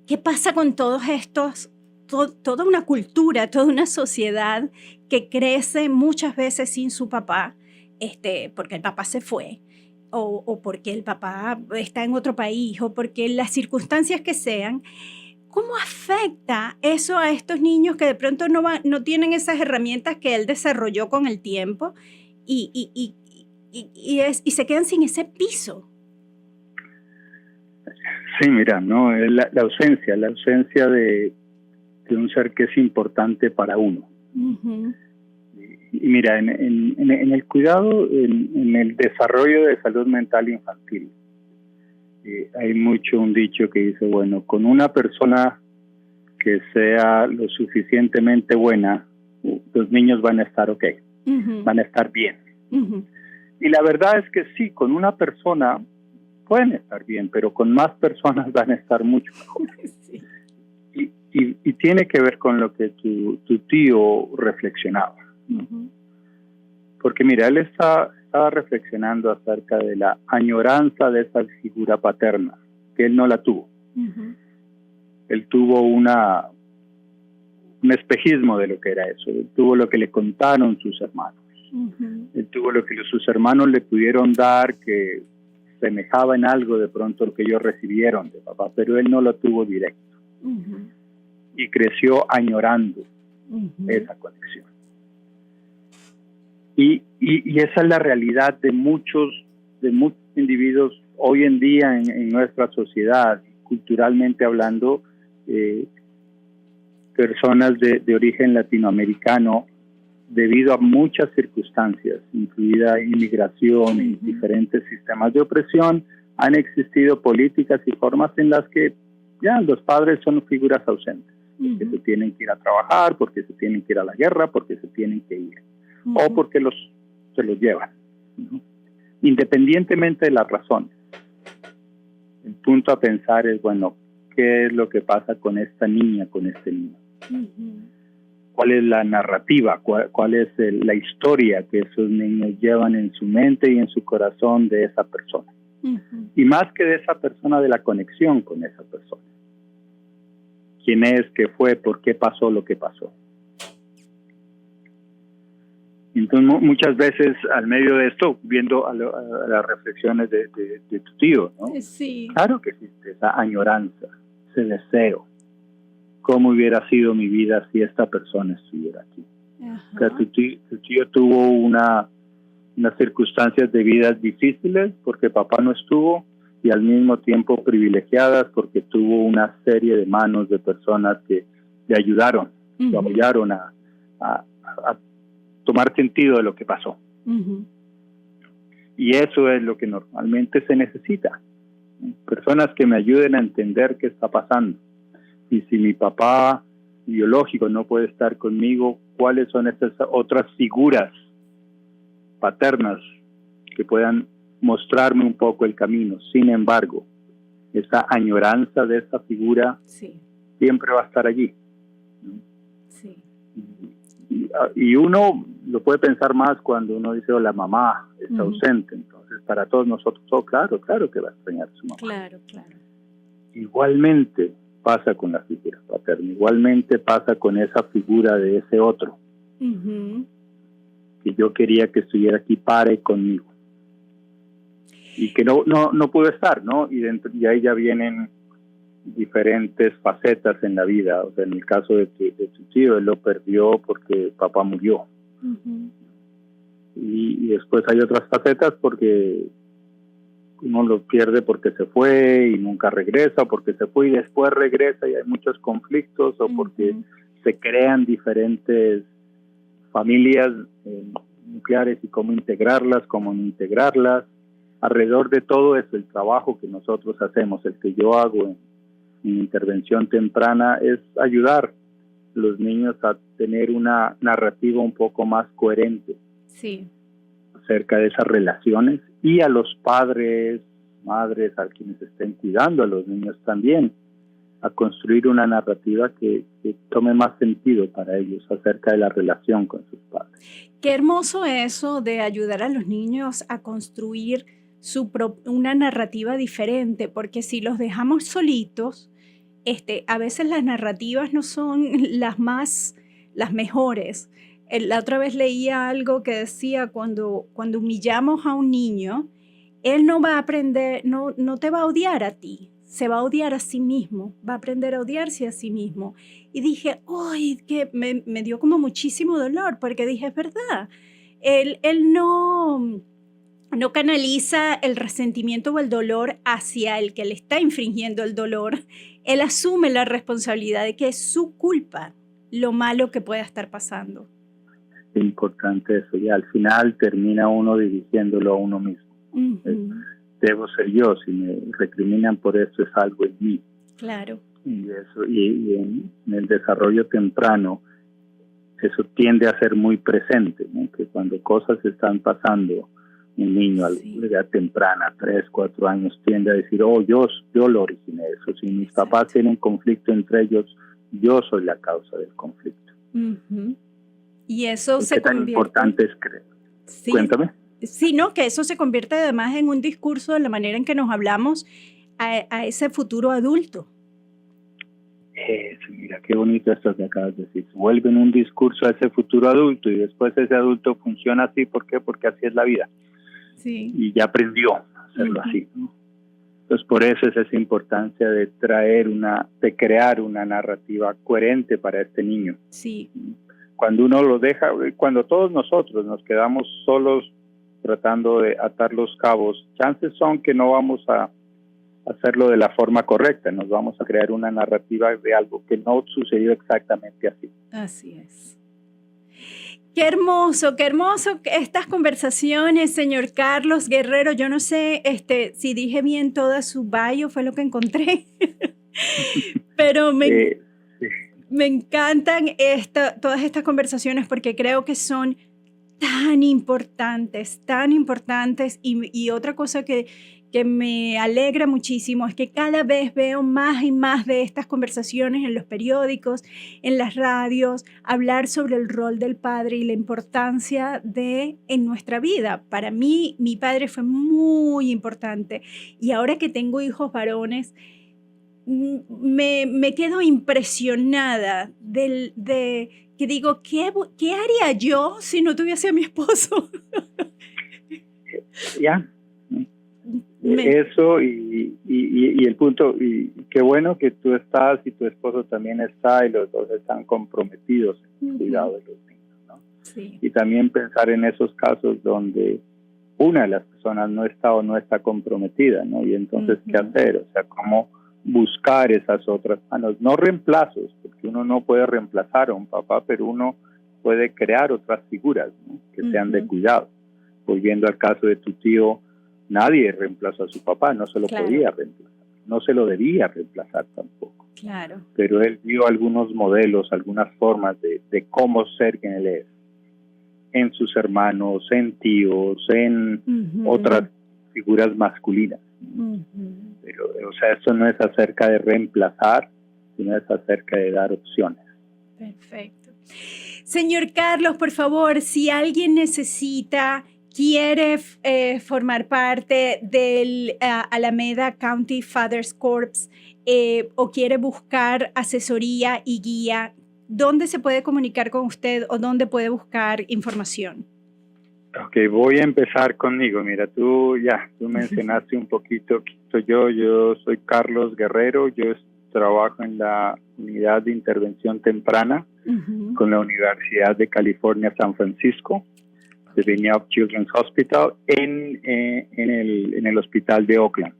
[SPEAKER 1] ¿qué pasa con todos estos, toda una cultura, toda una sociedad que crece muchas veces sin su papá, porque el papá se fue? O porque el papá está en otro país, o porque las circunstancias que sean, ¿cómo afecta eso a estos niños que de pronto no tienen esas herramientas que él desarrolló con el tiempo y se quedan sin ese piso?
[SPEAKER 4] Sí, mira, ¿no? Es la ausencia de un ser que es importante para uno.
[SPEAKER 1] Uh-huh.
[SPEAKER 4] Y mira, en el cuidado, en el desarrollo de salud mental infantil, hay mucho un dicho que dice, bueno, con una persona que sea lo suficientemente buena, los niños van a estar ok,
[SPEAKER 1] Uh-huh.
[SPEAKER 4] van a estar bien.
[SPEAKER 1] Uh-huh.
[SPEAKER 4] Y la verdad es que sí, con una persona pueden estar bien, pero con más personas van a estar mucho mejor.
[SPEAKER 1] Sí.
[SPEAKER 4] Y tiene que ver con lo que tu tío reflexionaba.
[SPEAKER 1] Uh-huh.
[SPEAKER 4] Porque mira, él estaba reflexionando acerca de la añoranza de esa figura paterna, que él no la tuvo.
[SPEAKER 1] Uh-huh.
[SPEAKER 4] Él tuvo un espejismo de lo que era eso. Él tuvo lo que le contaron sus hermanos.
[SPEAKER 1] Uh-huh.
[SPEAKER 4] Él tuvo lo que sus hermanos le pudieron dar, que semejaba en algo de pronto lo que ellos recibieron de papá, pero él no lo tuvo directo.
[SPEAKER 1] Uh-huh.
[SPEAKER 4] Y creció añorando
[SPEAKER 1] Uh-huh.
[SPEAKER 4] esa conexión. Y esa es la realidad de muchos individuos hoy en día en nuestra sociedad, culturalmente hablando, personas de origen latinoamericano, debido a muchas circunstancias, incluida inmigración y diferentes sistemas de opresión, han existido políticas y formas en las que ya los padres son figuras ausentes, porque se tienen que ir a trabajar, porque se tienen que ir a la guerra, porque se tienen que ir, o porque se los llevan, ¿no? Independientemente de las razones. El punto a pensar es, bueno, ¿qué es lo que pasa con esta niña, con este niño? cuál es la narrativa, cuál es la historia que esos niños llevan en su mente y en su corazón de esa persona.
[SPEAKER 1] Ujú.
[SPEAKER 4] Y más que de esa persona, de la conexión con esa persona. ¿Quién es? ¿Qué fue? ¿Por qué pasó lo que pasó? Entonces, muchas veces, al medio de esto, viendo a las reflexiones de tu tío, ¿no?
[SPEAKER 1] Sí.
[SPEAKER 4] Claro que existe esa añoranza, ese deseo. ¿Cómo hubiera sido mi vida si esta persona estuviera aquí?
[SPEAKER 1] Ajá.
[SPEAKER 4] O sea, tu tío tuvo unas circunstancias de vida difíciles porque papá no estuvo, y al mismo tiempo privilegiadas porque tuvo una serie de manos de personas que le ayudaron, lo apoyaron a tomar sentido de lo que pasó.
[SPEAKER 1] Ujú.
[SPEAKER 4] Y eso es lo que normalmente se necesita. Personas que me ayuden a entender qué está pasando. Y si mi papá biológico no puede estar conmigo, ¿cuáles son estas otras figuras paternas que puedan mostrarme un poco el camino? Sin embargo, esa añoranza de esa figura
[SPEAKER 1] Sí.
[SPEAKER 4] siempre va a estar allí.
[SPEAKER 1] Sí.
[SPEAKER 4] Y uno lo puede pensar más cuando uno dice, la mamá está ausente. Entonces, para todos nosotros, claro que va a extrañar a su mamá.
[SPEAKER 1] Claro, claro.
[SPEAKER 4] Igualmente pasa con la figura paterna, igualmente pasa con esa figura de ese otro, que yo quería que estuviera aquí para y conmigo. Y que no pudo estar, ¿no? Y ahí ya vienen diferentes facetas en la vida. O sea, en el caso de tu tío, él lo perdió porque papá murió. Y después hay otras facetas porque uno lo pierde porque se fue y nunca regresa, porque se fue y después regresa y hay muchos conflictos, o porque se crean diferentes familias nucleares y cómo integrarlas, cómo no integrarlas. Alrededor de todo eso, el trabajo que nosotros hacemos, el que yo hago en intervención temprana, es ayudar a los niños a tener una narrativa un poco más coherente.
[SPEAKER 1] Sí.
[SPEAKER 4] Acerca de esas relaciones, y a los padres, madres, a quienes estén cuidando a los niños también, a construir una narrativa que tome más sentido para ellos acerca de la relación con sus padres.
[SPEAKER 1] Qué hermoso eso de ayudar a los niños a construir una narrativa diferente, porque si los dejamos solitos, a veces las narrativas no son las mejores. La otra vez leía algo que decía, cuando humillamos a un niño, él no va a aprender, no te va a odiar a ti, se va a odiar a sí mismo, va a aprender a odiarse a sí mismo. Y dije, ¡ay! Que me dio como muchísimo dolor, porque dije, es verdad, él no canaliza el resentimiento o el dolor hacia el que le está infringiendo el dolor. Él asume la responsabilidad de que es su culpa lo malo que pueda estar pasando.
[SPEAKER 4] Es importante eso, y al final termina uno dirigiéndolo a uno mismo. Debo ser yo, si me recriminan por eso es algo en mí.
[SPEAKER 1] Claro.
[SPEAKER 4] Y en el desarrollo temprano, eso tiende a ser muy presente, ¿no? Que cuando cosas están pasando, un niño a la edad temprana, 3, 4 años, tiende a decir, yo lo originé eso. Si mis papás tienen conflicto entre ellos, yo soy la causa del conflicto.
[SPEAKER 1] Y eso se
[SPEAKER 4] ¿Qué tan
[SPEAKER 1] convierte...
[SPEAKER 4] importante es creer?
[SPEAKER 1] Sí.
[SPEAKER 4] Cuéntame.
[SPEAKER 1] Sí, no, que eso se convierte además en un discurso de la manera en que nos hablamos a ese futuro adulto.
[SPEAKER 4] Mira, qué bonito esto que acabas de decir. Vuelven un discurso a ese futuro adulto y después ese adulto funciona así. ¿Por qué? Porque así es la vida.
[SPEAKER 1] Sí.
[SPEAKER 4] Y ya aprendió a hacerlo así, ¿no? Entonces, por eso es esa importancia de crear una narrativa coherente para este niño.
[SPEAKER 1] Sí.
[SPEAKER 4] Cuando uno lo deja, cuando todos nosotros nos quedamos solos tratando de atar los cabos, chances son que no vamos a hacerlo de la forma correcta, nos vamos a crear una narrativa de algo que no sucedió exactamente así.
[SPEAKER 1] Así es. Qué hermoso estas conversaciones, señor Carlos Guerrero. Yo no sé si dije bien toda su bio, fue lo que encontré, pero me encantan todas estas conversaciones porque creo que son tan importantes. Y otra cosa que que me alegra muchísimo es que cada vez veo más y más de estas conversaciones en los periódicos, en las radios, hablar sobre el rol del padre y la importancia en nuestra vida. Para mí, mi padre fue muy importante y ahora que tengo hijos varones, me quedo impresionada que digo, ¿qué haría yo si no tuviese a mi esposo?
[SPEAKER 4] Ya. Eso y el punto, y qué bueno que tú estás y tu esposo también está y los dos están comprometidos en el cuidado de los niños, ¿no?
[SPEAKER 1] Sí.
[SPEAKER 4] Y también pensar en esos casos donde una de las personas no está o no está comprometida, ¿no? Y entonces, ¿qué hacer? O sea, ¿cómo buscar esas otras manos? No reemplazos, porque uno no puede reemplazar a un papá, pero uno puede crear otras figuras, ¿no? Que sean de cuidado. Volviendo al caso de tu tío, nadie reemplazó a su papá, no se lo podía reemplazar, no se lo debía reemplazar tampoco.
[SPEAKER 1] Claro.
[SPEAKER 4] Pero él dio algunos modelos, algunas formas de cómo ser quien él es, en sus hermanos, en tíos, en otras figuras masculinas. Pero, o sea, esto no es acerca de reemplazar, sino es acerca de dar opciones.
[SPEAKER 1] Perfecto. Señor Carlos, por favor, si alguien quiere formar parte del Alameda County Fathers Corps o quiere buscar asesoría y guía, ¿dónde se puede comunicar con usted o dónde puede buscar información?
[SPEAKER 4] Ok, voy a empezar conmigo. Mira, tú mencionaste un poquito, yo soy Carlos Guerrero, yo trabajo en la Unidad de Intervención Temprana con la Universidad de California, San Francisco, de Vineyard Children's Hospital, en el hospital de Oakland.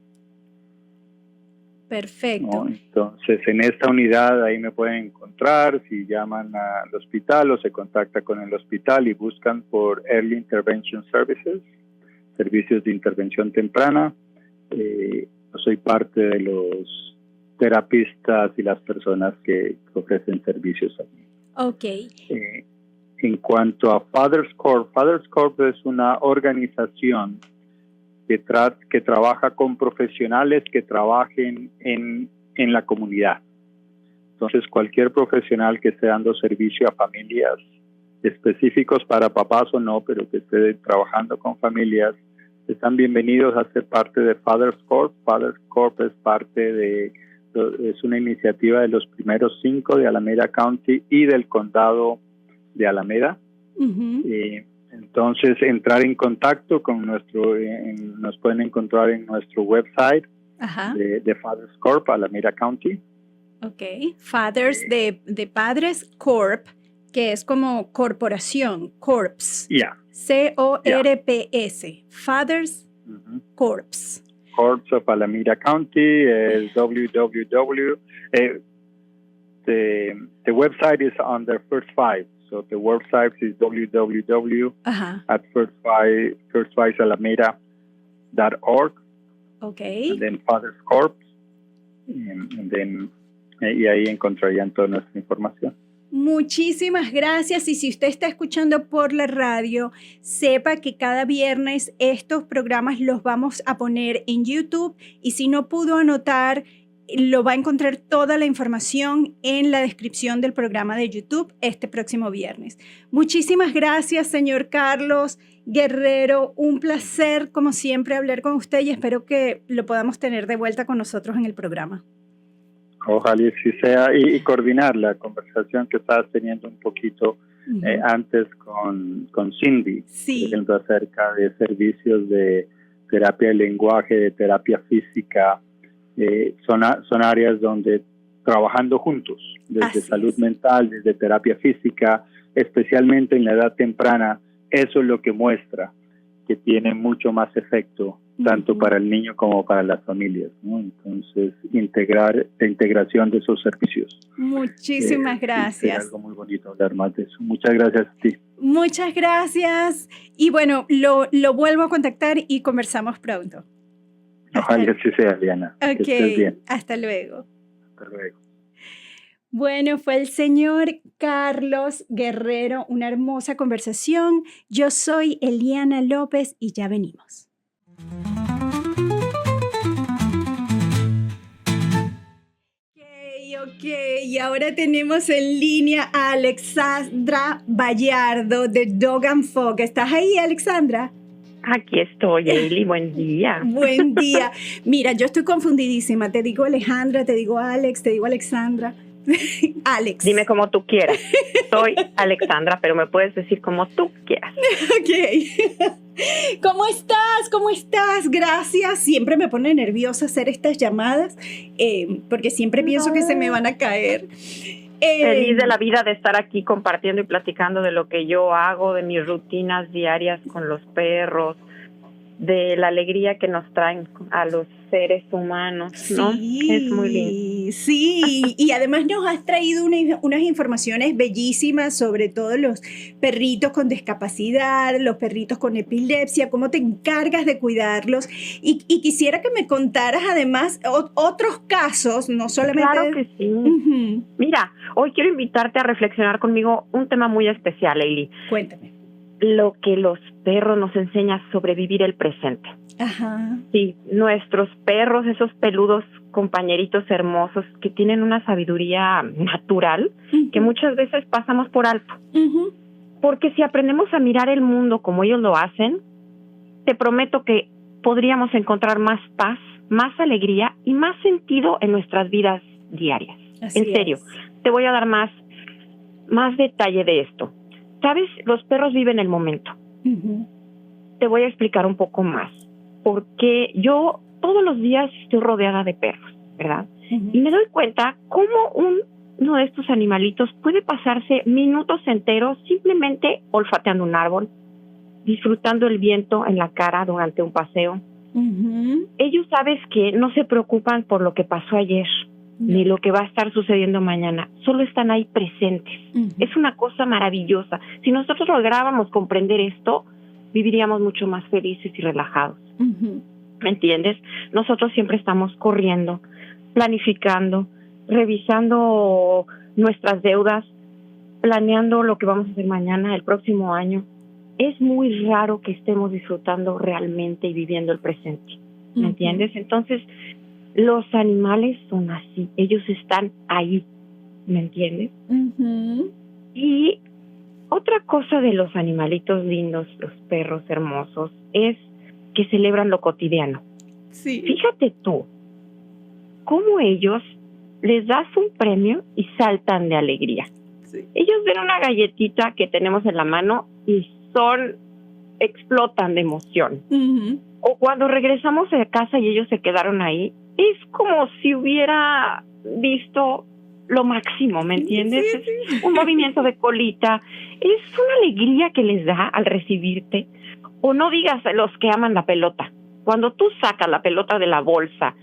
[SPEAKER 1] Perfecto.
[SPEAKER 4] ¿No? Entonces, en esta unidad ahí me pueden encontrar si llaman al hospital o se contacta con el hospital y buscan por Early Intervention Services, servicios de intervención temprana. Yo soy parte de los terapistas y las personas que ofrecen servicios aquí.
[SPEAKER 1] Ok.
[SPEAKER 4] En cuanto a Fathers Corp es una organización que trabaja con profesionales que trabajen en la comunidad. Entonces, cualquier profesional que esté dando servicio a familias específicos para papás o no, pero que esté trabajando con familias, están bienvenidos a ser parte de Fathers Corp. Fathers Corp es una iniciativa de los primeros 5 de Alameda County y del condado de Alameda. Entonces, entrar en contacto con nos pueden encontrar en nuestro website de Fathers Corp, Alameda County.
[SPEAKER 1] Ok, Fathers de Padres Corp, que es como corporación, Corps. C-O-R-P-S, Fathers Corps.
[SPEAKER 4] Corps of Alameda County, www. The website is under First Five. So the website is www.firstwisealameda.org.
[SPEAKER 1] Okay.
[SPEAKER 4] And then Fathers Corp. Y ahí encontrarían toda nuestra información.
[SPEAKER 1] Muchísimas gracias. Y si usted está escuchando por la radio, sepa que cada viernes estos programas los vamos a poner en YouTube. Y si no pudo anotar, lo va a encontrar toda la información en la descripción del programa de YouTube este próximo viernes. Muchísimas gracias, señor Carlos Guerrero. Un placer, como siempre, hablar con usted y espero que lo podamos tener de vuelta con nosotros en el programa.
[SPEAKER 4] Ojalá sí sea, y coordinar la conversación que estabas teniendo un poquito antes con Cindy, por ejemplo, acerca de servicios de terapia de lenguaje, de terapia física. Son áreas donde trabajando juntos, desde salud mental, desde terapia física, especialmente en la edad temprana, eso es lo que muestra que tiene mucho más efecto tanto para el niño como para las familias, ¿no? Entonces, la integración de esos servicios.
[SPEAKER 1] Muchísimas gracias.
[SPEAKER 4] Es algo muy bonito hablar más de eso. Muchas gracias a ti.
[SPEAKER 1] Muchas gracias. Y bueno, lo vuelvo a contactar y conversamos pronto.
[SPEAKER 4] Ojalá así sea, Diana.
[SPEAKER 1] Ok,
[SPEAKER 4] que estés bien.
[SPEAKER 1] Hasta luego.
[SPEAKER 4] Hasta luego.
[SPEAKER 1] Bueno, fue el señor Carlos Guerrero, una hermosa conversación. Yo soy Eliana López y ya venimos. Ok, y ahora tenemos en línea a Alexandra Vallardo de Dog and Folk. ¿Estás ahí, Alexandra?
[SPEAKER 5] Aquí estoy, Eli, buen día.
[SPEAKER 1] Buen día. Mira, yo estoy confundidísima. Te digo Alejandra, te digo Alex, te digo Alexandra. Alex.
[SPEAKER 5] Dime como tú quieras. Soy Alexandra, pero me puedes decir como tú quieras.
[SPEAKER 1] Ok. ¿Cómo estás? ¿Cómo estás? Gracias. Siempre me pone nerviosa hacer estas llamadas porque siempre pienso que se me van a caer.
[SPEAKER 5] Feliz de la vida de estar aquí compartiendo y platicando de lo que yo hago, de mis rutinas diarias con los perros, de la alegría que nos traen a los seres humanos, ¿no?
[SPEAKER 1] Sí,
[SPEAKER 5] es muy lindo.
[SPEAKER 1] Sí, y además nos has traído unas informaciones bellísimas sobre todos los perritos con discapacidad, los perritos con epilepsia, cómo te encargas de cuidarlos. Y quisiera que me contaras además otros casos, no solamente...
[SPEAKER 5] Claro que sí.
[SPEAKER 1] Uh-huh.
[SPEAKER 5] Mira, hoy quiero invitarte a reflexionar conmigo un tema muy especial, Eli.
[SPEAKER 1] Cuéntame.
[SPEAKER 5] Lo que los perros nos enseñan a sobrevivir el presente.
[SPEAKER 1] Ajá.
[SPEAKER 5] Sí, nuestros perros, esos peludos compañeritos hermosos que tienen una sabiduría natural que muchas veces pasamos por alto. Porque si aprendemos a mirar el mundo como ellos lo hacen, te prometo que podríamos encontrar más paz, más alegría y más sentido en nuestras vidas diarias.
[SPEAKER 1] Así
[SPEAKER 5] en serio,
[SPEAKER 1] es.
[SPEAKER 5] te voy a dar más detalle de esto. ¿Sabes? Los perros viven el momento. Te voy a explicar un poco más. Porque yo todos los días estoy rodeada de perros, ¿verdad? Y me doy cuenta cómo uno de estos animalitos puede pasarse minutos enteros simplemente olfateando un árbol, disfrutando el viento en la cara durante un paseo. Ellos, sabes que no se preocupan por lo que pasó ayer, ni lo que va a estar sucediendo mañana. Solo están ahí presentes. Es una cosa maravillosa. Si nosotros lográbamos comprender esto, viviríamos mucho más felices y relajados. ¿Me entiendes? Nosotros siempre estamos corriendo, planificando, revisando nuestras deudas, planeando lo que vamos a hacer mañana, el próximo año. Es muy raro que estemos disfrutando realmente y viviendo el presente. ¿Me entiendes? Entonces, los animales son así. Ellos están ahí. ¿Me entiendes? Y otra cosa de los animalitos lindos, los perros hermosos, es que celebran lo cotidiano.
[SPEAKER 1] Sí.
[SPEAKER 5] Fíjate tú, cómo ellos les das un premio y saltan de alegría. Sí. Ellos ven una galletita que tenemos en la mano y explotan de emoción. O cuando regresamos a casa y ellos se quedaron ahí, es como si hubiera visto lo máximo, ¿me entiendes? Sí. Es un movimiento de colita, es una alegría que les da al recibirte. O no digas los que aman la pelota. Cuando tú sacas la pelota de la bolsa,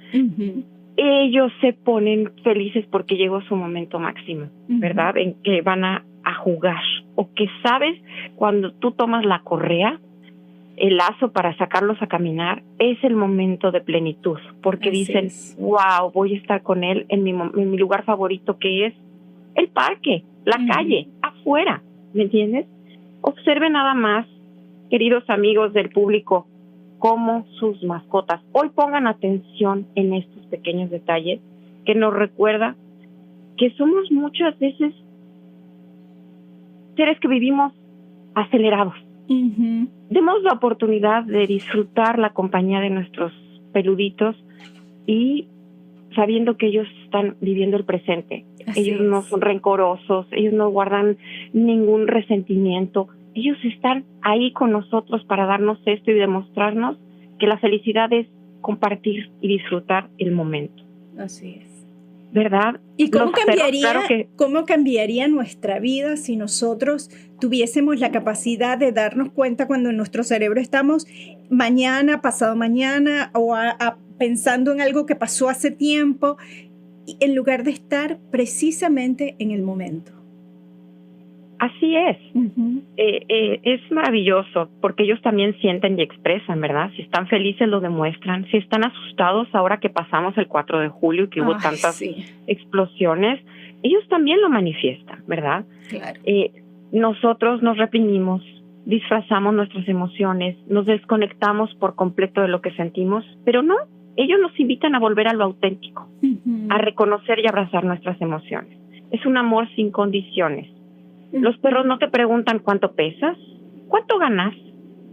[SPEAKER 5] ellos se ponen felices porque llegó su momento máximo, ¿verdad? En que van a jugar. O que sabes, cuando tú tomas la correa, el lazo para sacarlos a caminar, es el momento de plenitud. Porque así dicen, wow, voy a estar con él en mi lugar favorito, que es el parque, la calle, afuera, ¿me entiendes? Observe nada más, queridos amigos del público, cómo sus mascotas hoy pongan atención en estos pequeños detalles que nos recuerda que somos muchas veces seres que vivimos acelerados. Demos la oportunidad de disfrutar la compañía de nuestros peluditos y sabiendo que ellos están viviendo el presente. Ellos no son rencorosos, ellos no guardan ningún resentimiento. Ellos están ahí con nosotros para darnos esto y demostrarnos que la felicidad es compartir y disfrutar el momento.
[SPEAKER 1] Así es.
[SPEAKER 5] ¿Verdad?
[SPEAKER 1] ¿Y cómo cambiaría nuestra vida si nosotros tuviésemos la capacidad de darnos cuenta cuando en nuestro cerebro estamos mañana, pasado mañana o pensando en algo que pasó hace tiempo, en lugar de estar precisamente en el momento?
[SPEAKER 5] Así es. Es maravilloso porque ellos también sienten y expresan, ¿verdad? Si están felices lo demuestran. Si están asustados ahora que pasamos el 4 de julio y que hubo tantas explosiones, ellos también lo manifiestan, ¿verdad?
[SPEAKER 1] Claro.
[SPEAKER 5] Nosotros nos reprimimos, disfrazamos nuestras emociones, nos desconectamos por completo de lo que sentimos, pero no, ellos nos invitan a volver a lo auténtico, a reconocer y abrazar nuestras emociones. Es un amor sin condiciones. Los perros no te preguntan cuánto pesas, cuánto ganas,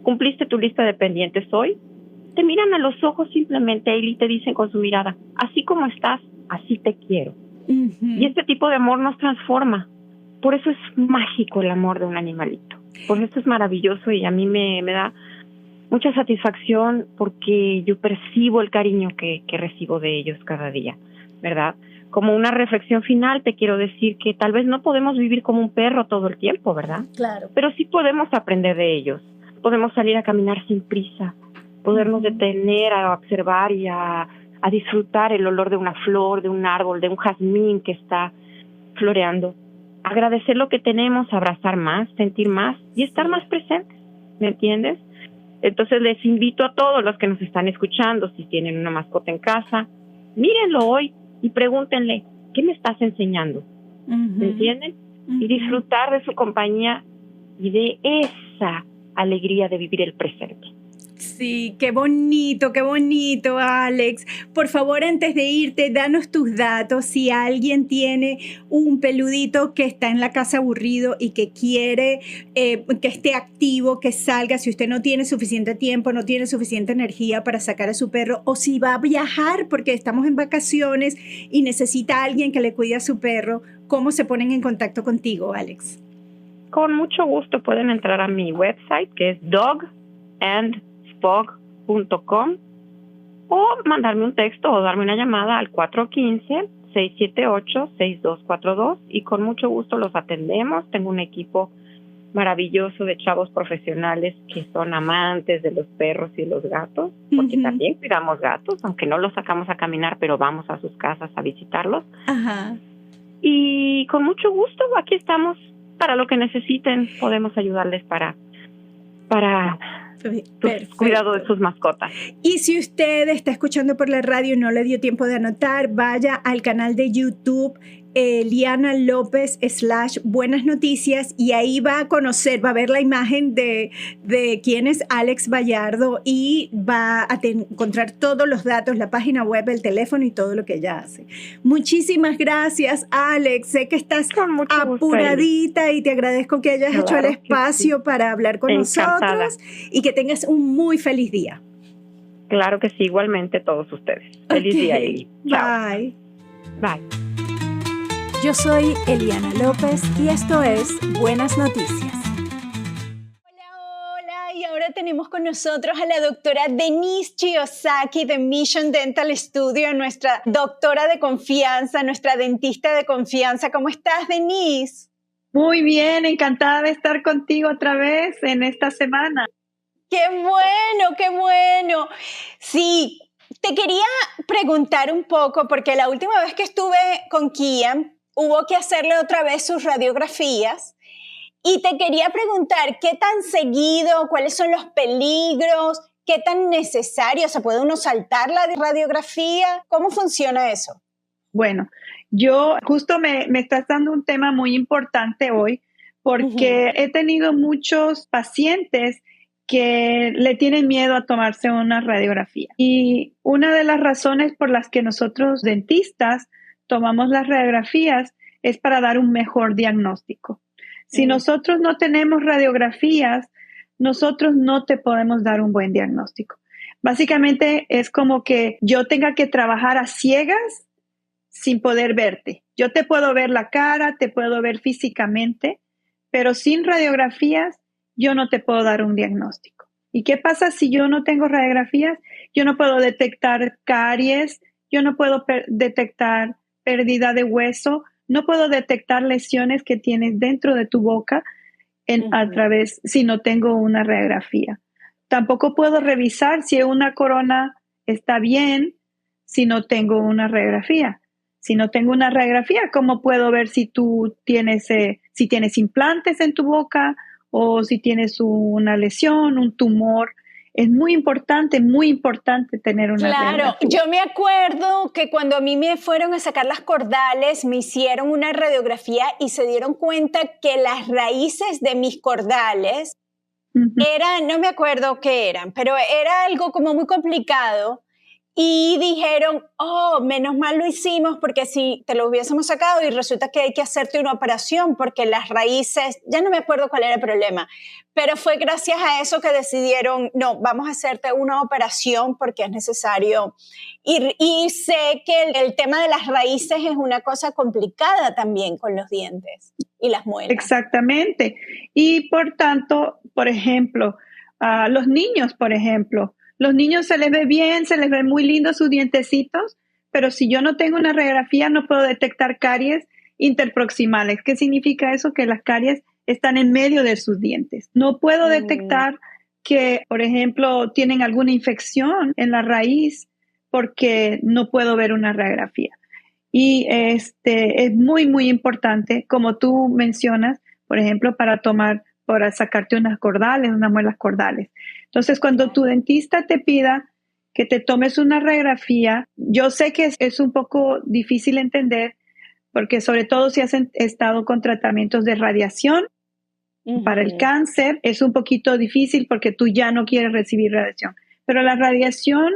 [SPEAKER 5] cumpliste tu lista de pendientes hoy. Te miran a los ojos simplemente y te dicen con su mirada, así como estás, así te quiero. Y este tipo de amor nos transforma. Por eso es mágico el amor de un animalito. Por eso es maravilloso y a mí me da mucha satisfacción porque yo percibo el cariño que recibo de ellos cada día, ¿verdad? Como una reflexión final te quiero decir que tal vez no podemos vivir como un perro todo el tiempo, ¿verdad?
[SPEAKER 1] Claro.
[SPEAKER 5] Pero sí podemos aprender de ellos. Podemos salir a caminar sin prisa, podernos detener a observar y a disfrutar el olor de una flor, de un árbol, de un jazmín que está floreando. Agradecer lo que tenemos, abrazar más, sentir más y estar más presentes, ¿me entiendes? Entonces les invito a todos los que nos están escuchando, si tienen una mascota en casa, mírenlo hoy y pregúntenle, ¿qué me estás enseñando? ¿Me entienden? Y disfrutar de su compañía y de esa alegría de vivir el presente.
[SPEAKER 1] Sí, qué bonito, Alex. Por favor, antes de irte, danos tus datos. Si alguien tiene un peludito que está en la casa aburrido y que quiere que esté activo, que salga, si usted no tiene suficiente tiempo, no tiene suficiente energía para sacar a su perro, o si va a viajar porque estamos en vacaciones y necesita a alguien que le cuide a su perro, ¿cómo se ponen en contacto contigo, Alex?
[SPEAKER 5] Con mucho gusto pueden entrar a mi website, que es dogandspog.com, o mandarme un texto o darme una llamada al 415-678-6242 y con mucho gusto los atendemos. Tengo un equipo maravilloso de chavos profesionales que son amantes de los perros y los gatos, porque también cuidamos gatos, aunque no los sacamos a caminar, pero vamos a sus casas a visitarlos. Y con mucho gusto aquí estamos para lo que necesiten. Podemos ayudarles para cuidado de sus mascotas.
[SPEAKER 1] Y si usted está escuchando por la radio y no le dio tiempo de anotar, vaya al canal de YouTube Eliana López / Buenas Noticias y ahí va a conocer, va a ver la imagen de quién es Alex Vallardo y va a encontrar todos los datos, la página web, el teléfono y todo lo que ella hace. Muchísimas gracias, Alex. Sé que estás apuradita y te agradezco que hayas hecho el espacio para hablar con nosotros y que tengas un muy feliz día.
[SPEAKER 5] Claro que sí, igualmente todos ustedes. Feliz día, Eli. Chao.
[SPEAKER 1] Bye.
[SPEAKER 5] Bye.
[SPEAKER 1] Yo soy Eliana López y esto es Buenas Noticias. Hola, y ahora tenemos con nosotros a la doctora Denise Chiyosaki de Mission Dental Studio, nuestra doctora de confianza, nuestra dentista de confianza. ¿Cómo estás, Denise?
[SPEAKER 6] Muy bien, encantada de estar contigo otra vez en esta semana.
[SPEAKER 1] ¡Qué bueno, qué bueno! Sí, te quería preguntar un poco, porque la última vez que estuve con Kian, hubo que hacerle otra vez sus radiografías y te quería preguntar qué tan seguido, cuáles son los peligros, qué tan necesario, ¿se puede uno saltar la radiografía? ¿Cómo funciona eso?
[SPEAKER 6] Bueno, yo justo me estás dando un tema muy importante hoy porque he tenido muchos pacientes que le tienen miedo a tomarse una radiografía. Y una de las razones por las que nosotros dentistas tomamos las radiografías es para dar un mejor diagnóstico. Si nosotros no tenemos radiografías, nosotros no te podemos dar un buen diagnóstico. Básicamente es como que yo tenga que trabajar a ciegas sin poder verte. Yo te puedo ver la cara, te puedo ver físicamente, pero sin radiografías yo no te puedo dar un diagnóstico. ¿Y qué pasa si yo no tengo radiografías? Yo no puedo detectar caries, yo no puedo detectar pérdida de hueso, no puedo detectar lesiones que tienes dentro de tu boca a través, si no tengo una radiografía. Tampoco puedo revisar si una corona está bien si no tengo una radiografía. Si no tengo una radiografía, ¿cómo puedo ver si tú tienes, si tienes implantes en tu boca o si tienes una lesión, un tumor? Es muy importante tener una radiografía.
[SPEAKER 1] Claro, yo me acuerdo que cuando a mí me fueron a sacar las cordales, me hicieron una radiografía y se dieron cuenta que las raíces de mis cordales eran, no me acuerdo qué eran, pero era algo como muy complicado y dijeron, oh, menos mal lo hicimos porque si te lo hubiésemos sacado y resulta que hay que hacerte una operación porque las raíces, ya no me acuerdo cuál era el problema, pero fue gracias a eso que decidieron, no, vamos a hacerte una operación porque es necesario. Y sé que el tema de las raíces es una cosa complicada también con los dientes y las muelas.
[SPEAKER 6] Exactamente. Y por tanto, por ejemplo, a los niños, los niños se les ve bien, se les ve muy lindos sus dientecitos, pero si yo no tengo una radiografía no puedo detectar caries interproximales. ¿Qué significa eso? Que las caries están en medio de sus dientes. No puedo detectar que, por ejemplo, tienen alguna infección en la raíz porque no puedo ver una radiografía. Y es muy, muy importante, como tú mencionas, por ejemplo, para sacarte unas muelas cordales. Entonces, cuando tu dentista te pida que te tomes una radiografía, yo sé que es un poco difícil entender, porque sobre todo si has estado con tratamientos de radiación, para el cáncer es un poquito difícil porque tú ya no quieres recibir radiación. Pero la radiación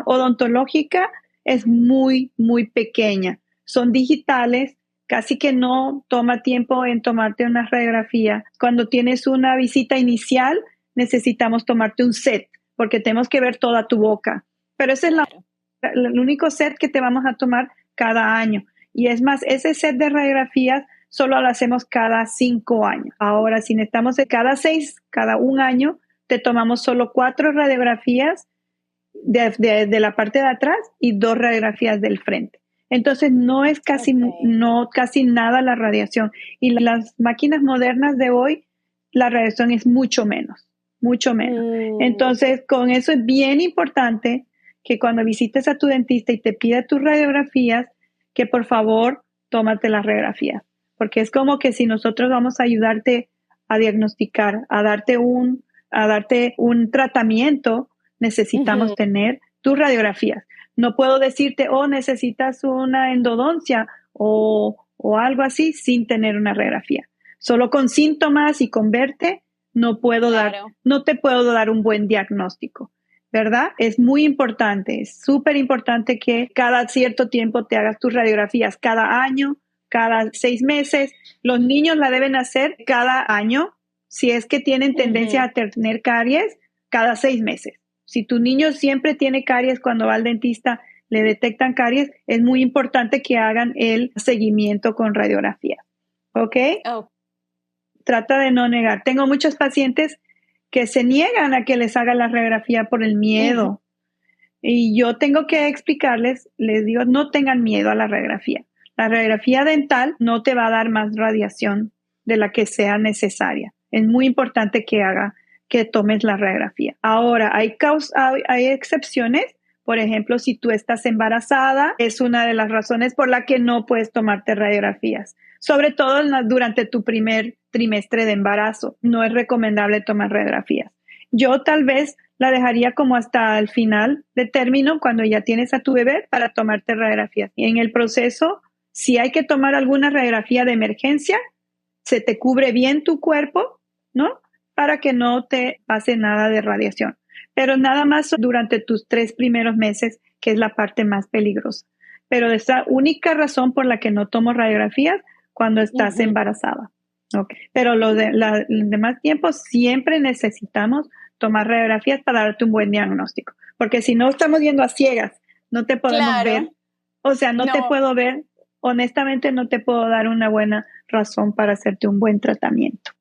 [SPEAKER 6] odontológica es muy, muy pequeña. Son digitales, casi que no toma tiempo en tomarte una radiografía. Cuando tienes una visita inicial, necesitamos tomarte un set, porque tenemos que ver toda tu boca. Pero ese es el único set que te vamos a tomar cada año. Y es más, ese set de radiografías solo lo hacemos cada 5 años. Ahora, si necesitamos cada 6, cada 1 año, te tomamos solo 4 radiografías de la parte de atrás y 2 radiografías del frente. Entonces no es casi nada la radiación. Y las máquinas modernas de hoy, la radiación es mucho menos. Entonces, con eso es bien importante que cuando visites a tu dentista y te pida tus radiografías, que por favor tómate las radiografías. Porque es como que si nosotros vamos a ayudarte a diagnosticar, a darte un tratamiento, necesitamos tener tus radiografías. No puedo decirte, necesitas una endodoncia o algo así sin tener una radiografía. Solo con síntomas y con verte no te puedo dar un buen diagnóstico, ¿verdad? Es muy importante, es súper importante que cada cierto tiempo te hagas tus radiografías, cada año, cada 6 meses. Los niños la deben hacer cada año, si es que tienen tendencia a tener caries, cada 6 meses. Si tu niño siempre tiene caries, cuando va al dentista le detectan caries, es muy importante que hagan el seguimiento con radiografía. ¿Ok?
[SPEAKER 1] Oh.
[SPEAKER 6] Trata de no negar. Tengo muchos pacientes que se niegan a que les haga la radiografía por el miedo. Y yo tengo que explicarles, les digo, no tengan miedo a la radiografía. La radiografía dental no te va a dar más radiación de la que sea necesaria. Es muy importante que tomes la radiografía. Ahora, hay excepciones. Por ejemplo, si tú estás embarazada, es una de las razones por la que no puedes tomarte radiografías. Sobre todo durante tu primer trimestre de embarazo. No es recomendable tomar radiografías. Yo tal vez la dejaría como hasta el final de término, cuando ya tienes a tu bebé, para tomarte radiografías. Y en el proceso, si hay que tomar alguna radiografía de emergencia, se te cubre bien tu cuerpo, ¿no? Para que no te pase nada de radiación. Pero nada más durante tus 3 primeros meses, que es la parte más peligrosa. Pero esa única razón por la que no tomo radiografías, cuando estás embarazada. Okay. Pero los demás tiempos siempre necesitamos tomar radiografías para darte un buen diagnóstico. Porque si no, estamos viendo a ciegas, no te podemos ver. O sea, no te puedo ver. Honestamente, no te puedo dar una buena razón para hacerte un buen tratamiento.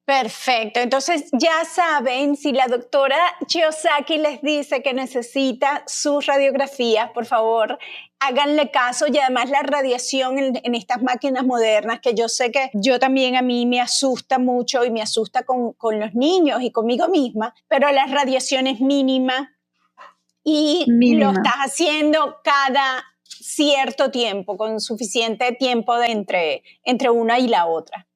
[SPEAKER 1] Perfecto. Entonces, ya saben, si la doctora Chiyosaki les dice que necesita sus radiografías, por favor, háganle caso. Y además la radiación en estas máquinas modernas, que yo sé que yo también, a mí me asusta mucho y me asusta con los niños y conmigo misma, pero la radiación es mínima y lo estás haciendo cada cierto tiempo, con suficiente tiempo entre una y la otra.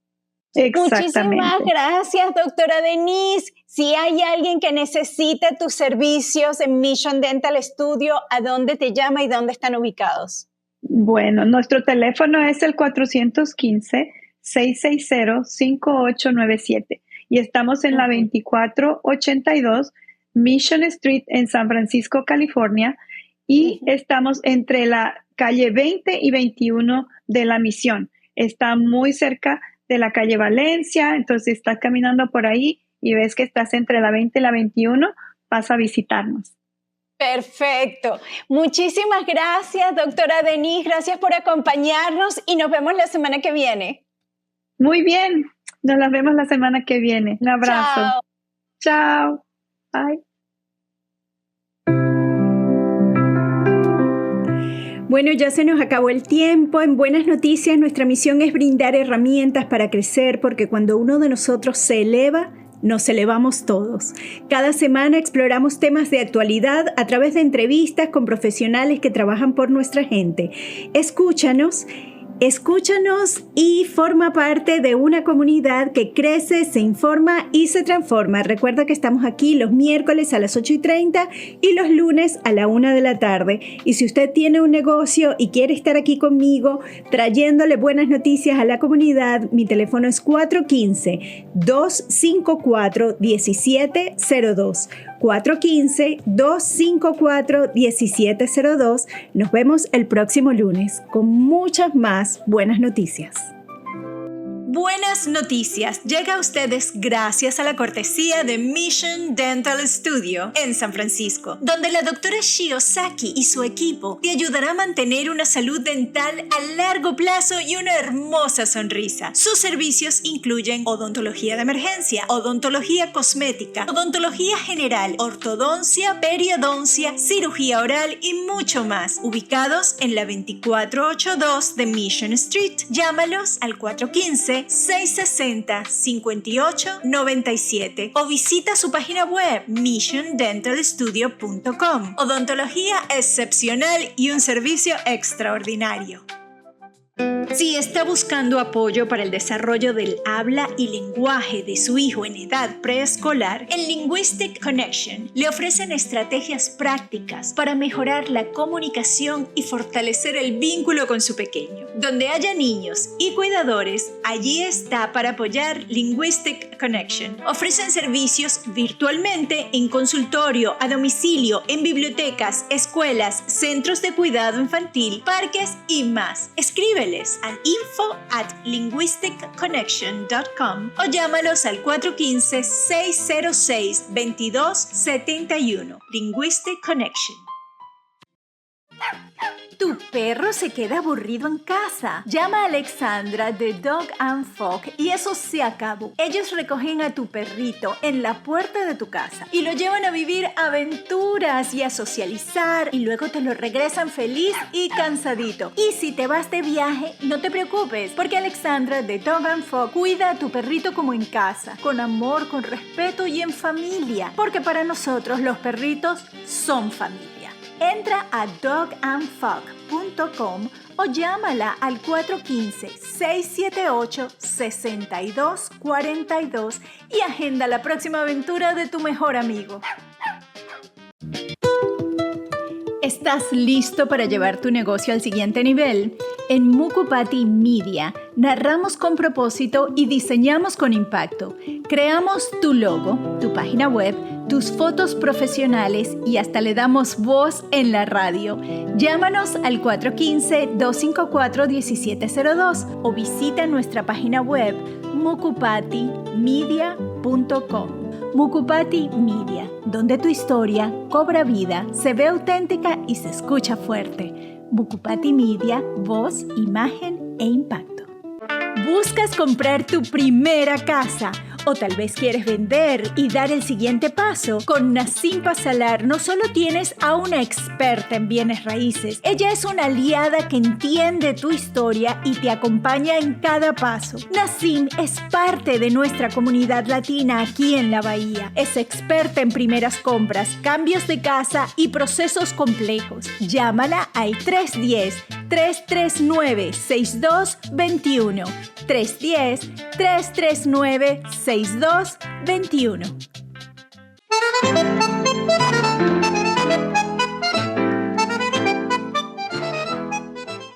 [SPEAKER 1] Muchísimas gracias, doctora Denise. Si hay alguien que necesite tus servicios en Mission Dental Studio, ¿a dónde te llama y dónde están ubicados?
[SPEAKER 6] Bueno, nuestro teléfono es el 415-660-5897 y estamos en la 2482 Mission Street en San Francisco, California, y estamos entre la calle 20 y 21 de la Misión. Está muy cerca de la calle Valencia, entonces estás caminando por ahí y ves que estás entre la 20 y la 21, vas a visitarnos.
[SPEAKER 1] Perfecto. Muchísimas gracias, doctora Denise. Gracias por acompañarnos y nos vemos la semana que viene.
[SPEAKER 6] Muy bien. Nos las vemos la semana que viene. Un abrazo.
[SPEAKER 1] Chao.
[SPEAKER 6] Chao. Bye.
[SPEAKER 1] Bueno, ya se nos acabó el tiempo. En Buenas Noticias, nuestra misión es brindar herramientas para crecer, porque cuando uno de nosotros se eleva, nos elevamos todos. Cada semana exploramos temas de actualidad a través de entrevistas con profesionales que trabajan por nuestra gente. Escúchanos y forma parte de una comunidad que crece, se informa y se transforma. Recuerda que estamos aquí los miércoles a las 8:30 y los lunes a la 1 de la tarde. Y si usted tiene un negocio y quiere estar aquí conmigo trayéndole buenas noticias a la comunidad, mi teléfono es 415-254-1702. 415-254-1702. Nos vemos el próximo lunes con muchas más buenas noticias. Buenas Noticias llega a ustedes gracias a la cortesía de Mission Dental Studio en San Francisco, donde la doctora Shio Saki y su equipo te ayudará a mantener una salud dental a largo plazo y una hermosa sonrisa. Sus servicios incluyen odontología de emergencia, odontología cosmética, odontología general, ortodoncia, periodoncia, cirugía oral y mucho más. Ubicados en la 2482 de Mission Street. Llámalos al 415-660-5897 o visita su página web missiondentalstudio.com. Odontología excepcional y un servicio extraordinario. Si está buscando apoyo para el desarrollo del habla y lenguaje de su hijo en edad preescolar, en Linguistic Connection le ofrecen estrategias prácticas para mejorar la comunicación y fortalecer el vínculo con su pequeño. Donde haya niños y cuidadores, allí está para apoyar Linguistic Connection. Ofrecen servicios virtualmente en consultorio, a domicilio, en bibliotecas, escuelas, centros de cuidado infantil, parques y más. Escríbeles al info@linguisticconnection.com o llámalos al 415-606-2271. Linguistic Connection. Tu perro se queda aburrido en casa. Llama a Alexandra de Dog and Folk y eso se acabó. Ellos recogen a tu perrito en la puerta de tu casa y lo llevan a vivir aventuras y a socializar y luego te lo regresan feliz y cansadito. Y si te vas de viaje, no te preocupes, porque Alexandra de Dog and Folk cuida a tu perrito como en casa, con amor, con respeto y en familia, porque para nosotros los perritos son familia. Entra a dogandfog.com o llámala al 415-678-6242 y agenda la próxima aventura de tu mejor amigo. ¿Estás listo para llevar tu negocio al siguiente nivel? En Mukupati Media narramos con propósito y diseñamos con impacto. Creamos tu logo, tu página web, tus fotos profesionales y hasta le damos voz en la radio. Llámanos al 415-254-1702 o visita nuestra página web mukupatimedia.com. Mukupati Media, donde tu historia cobra vida, se ve auténtica y se escucha fuerte. Mukupati Media, voz, imagen e impacto. ¿Buscas comprar tu primera casa? O tal vez quieres vender y dar el siguiente paso. Con Nassim Pasalar no solo tienes a una experta en bienes raíces, ella es una aliada que entiende tu historia y te acompaña en cada paso. Nassim es parte de nuestra comunidad latina aquí en la Bahía. Es experta en primeras compras, cambios de casa y procesos complejos. Llámala al 310-339-6221. 310-339-6221.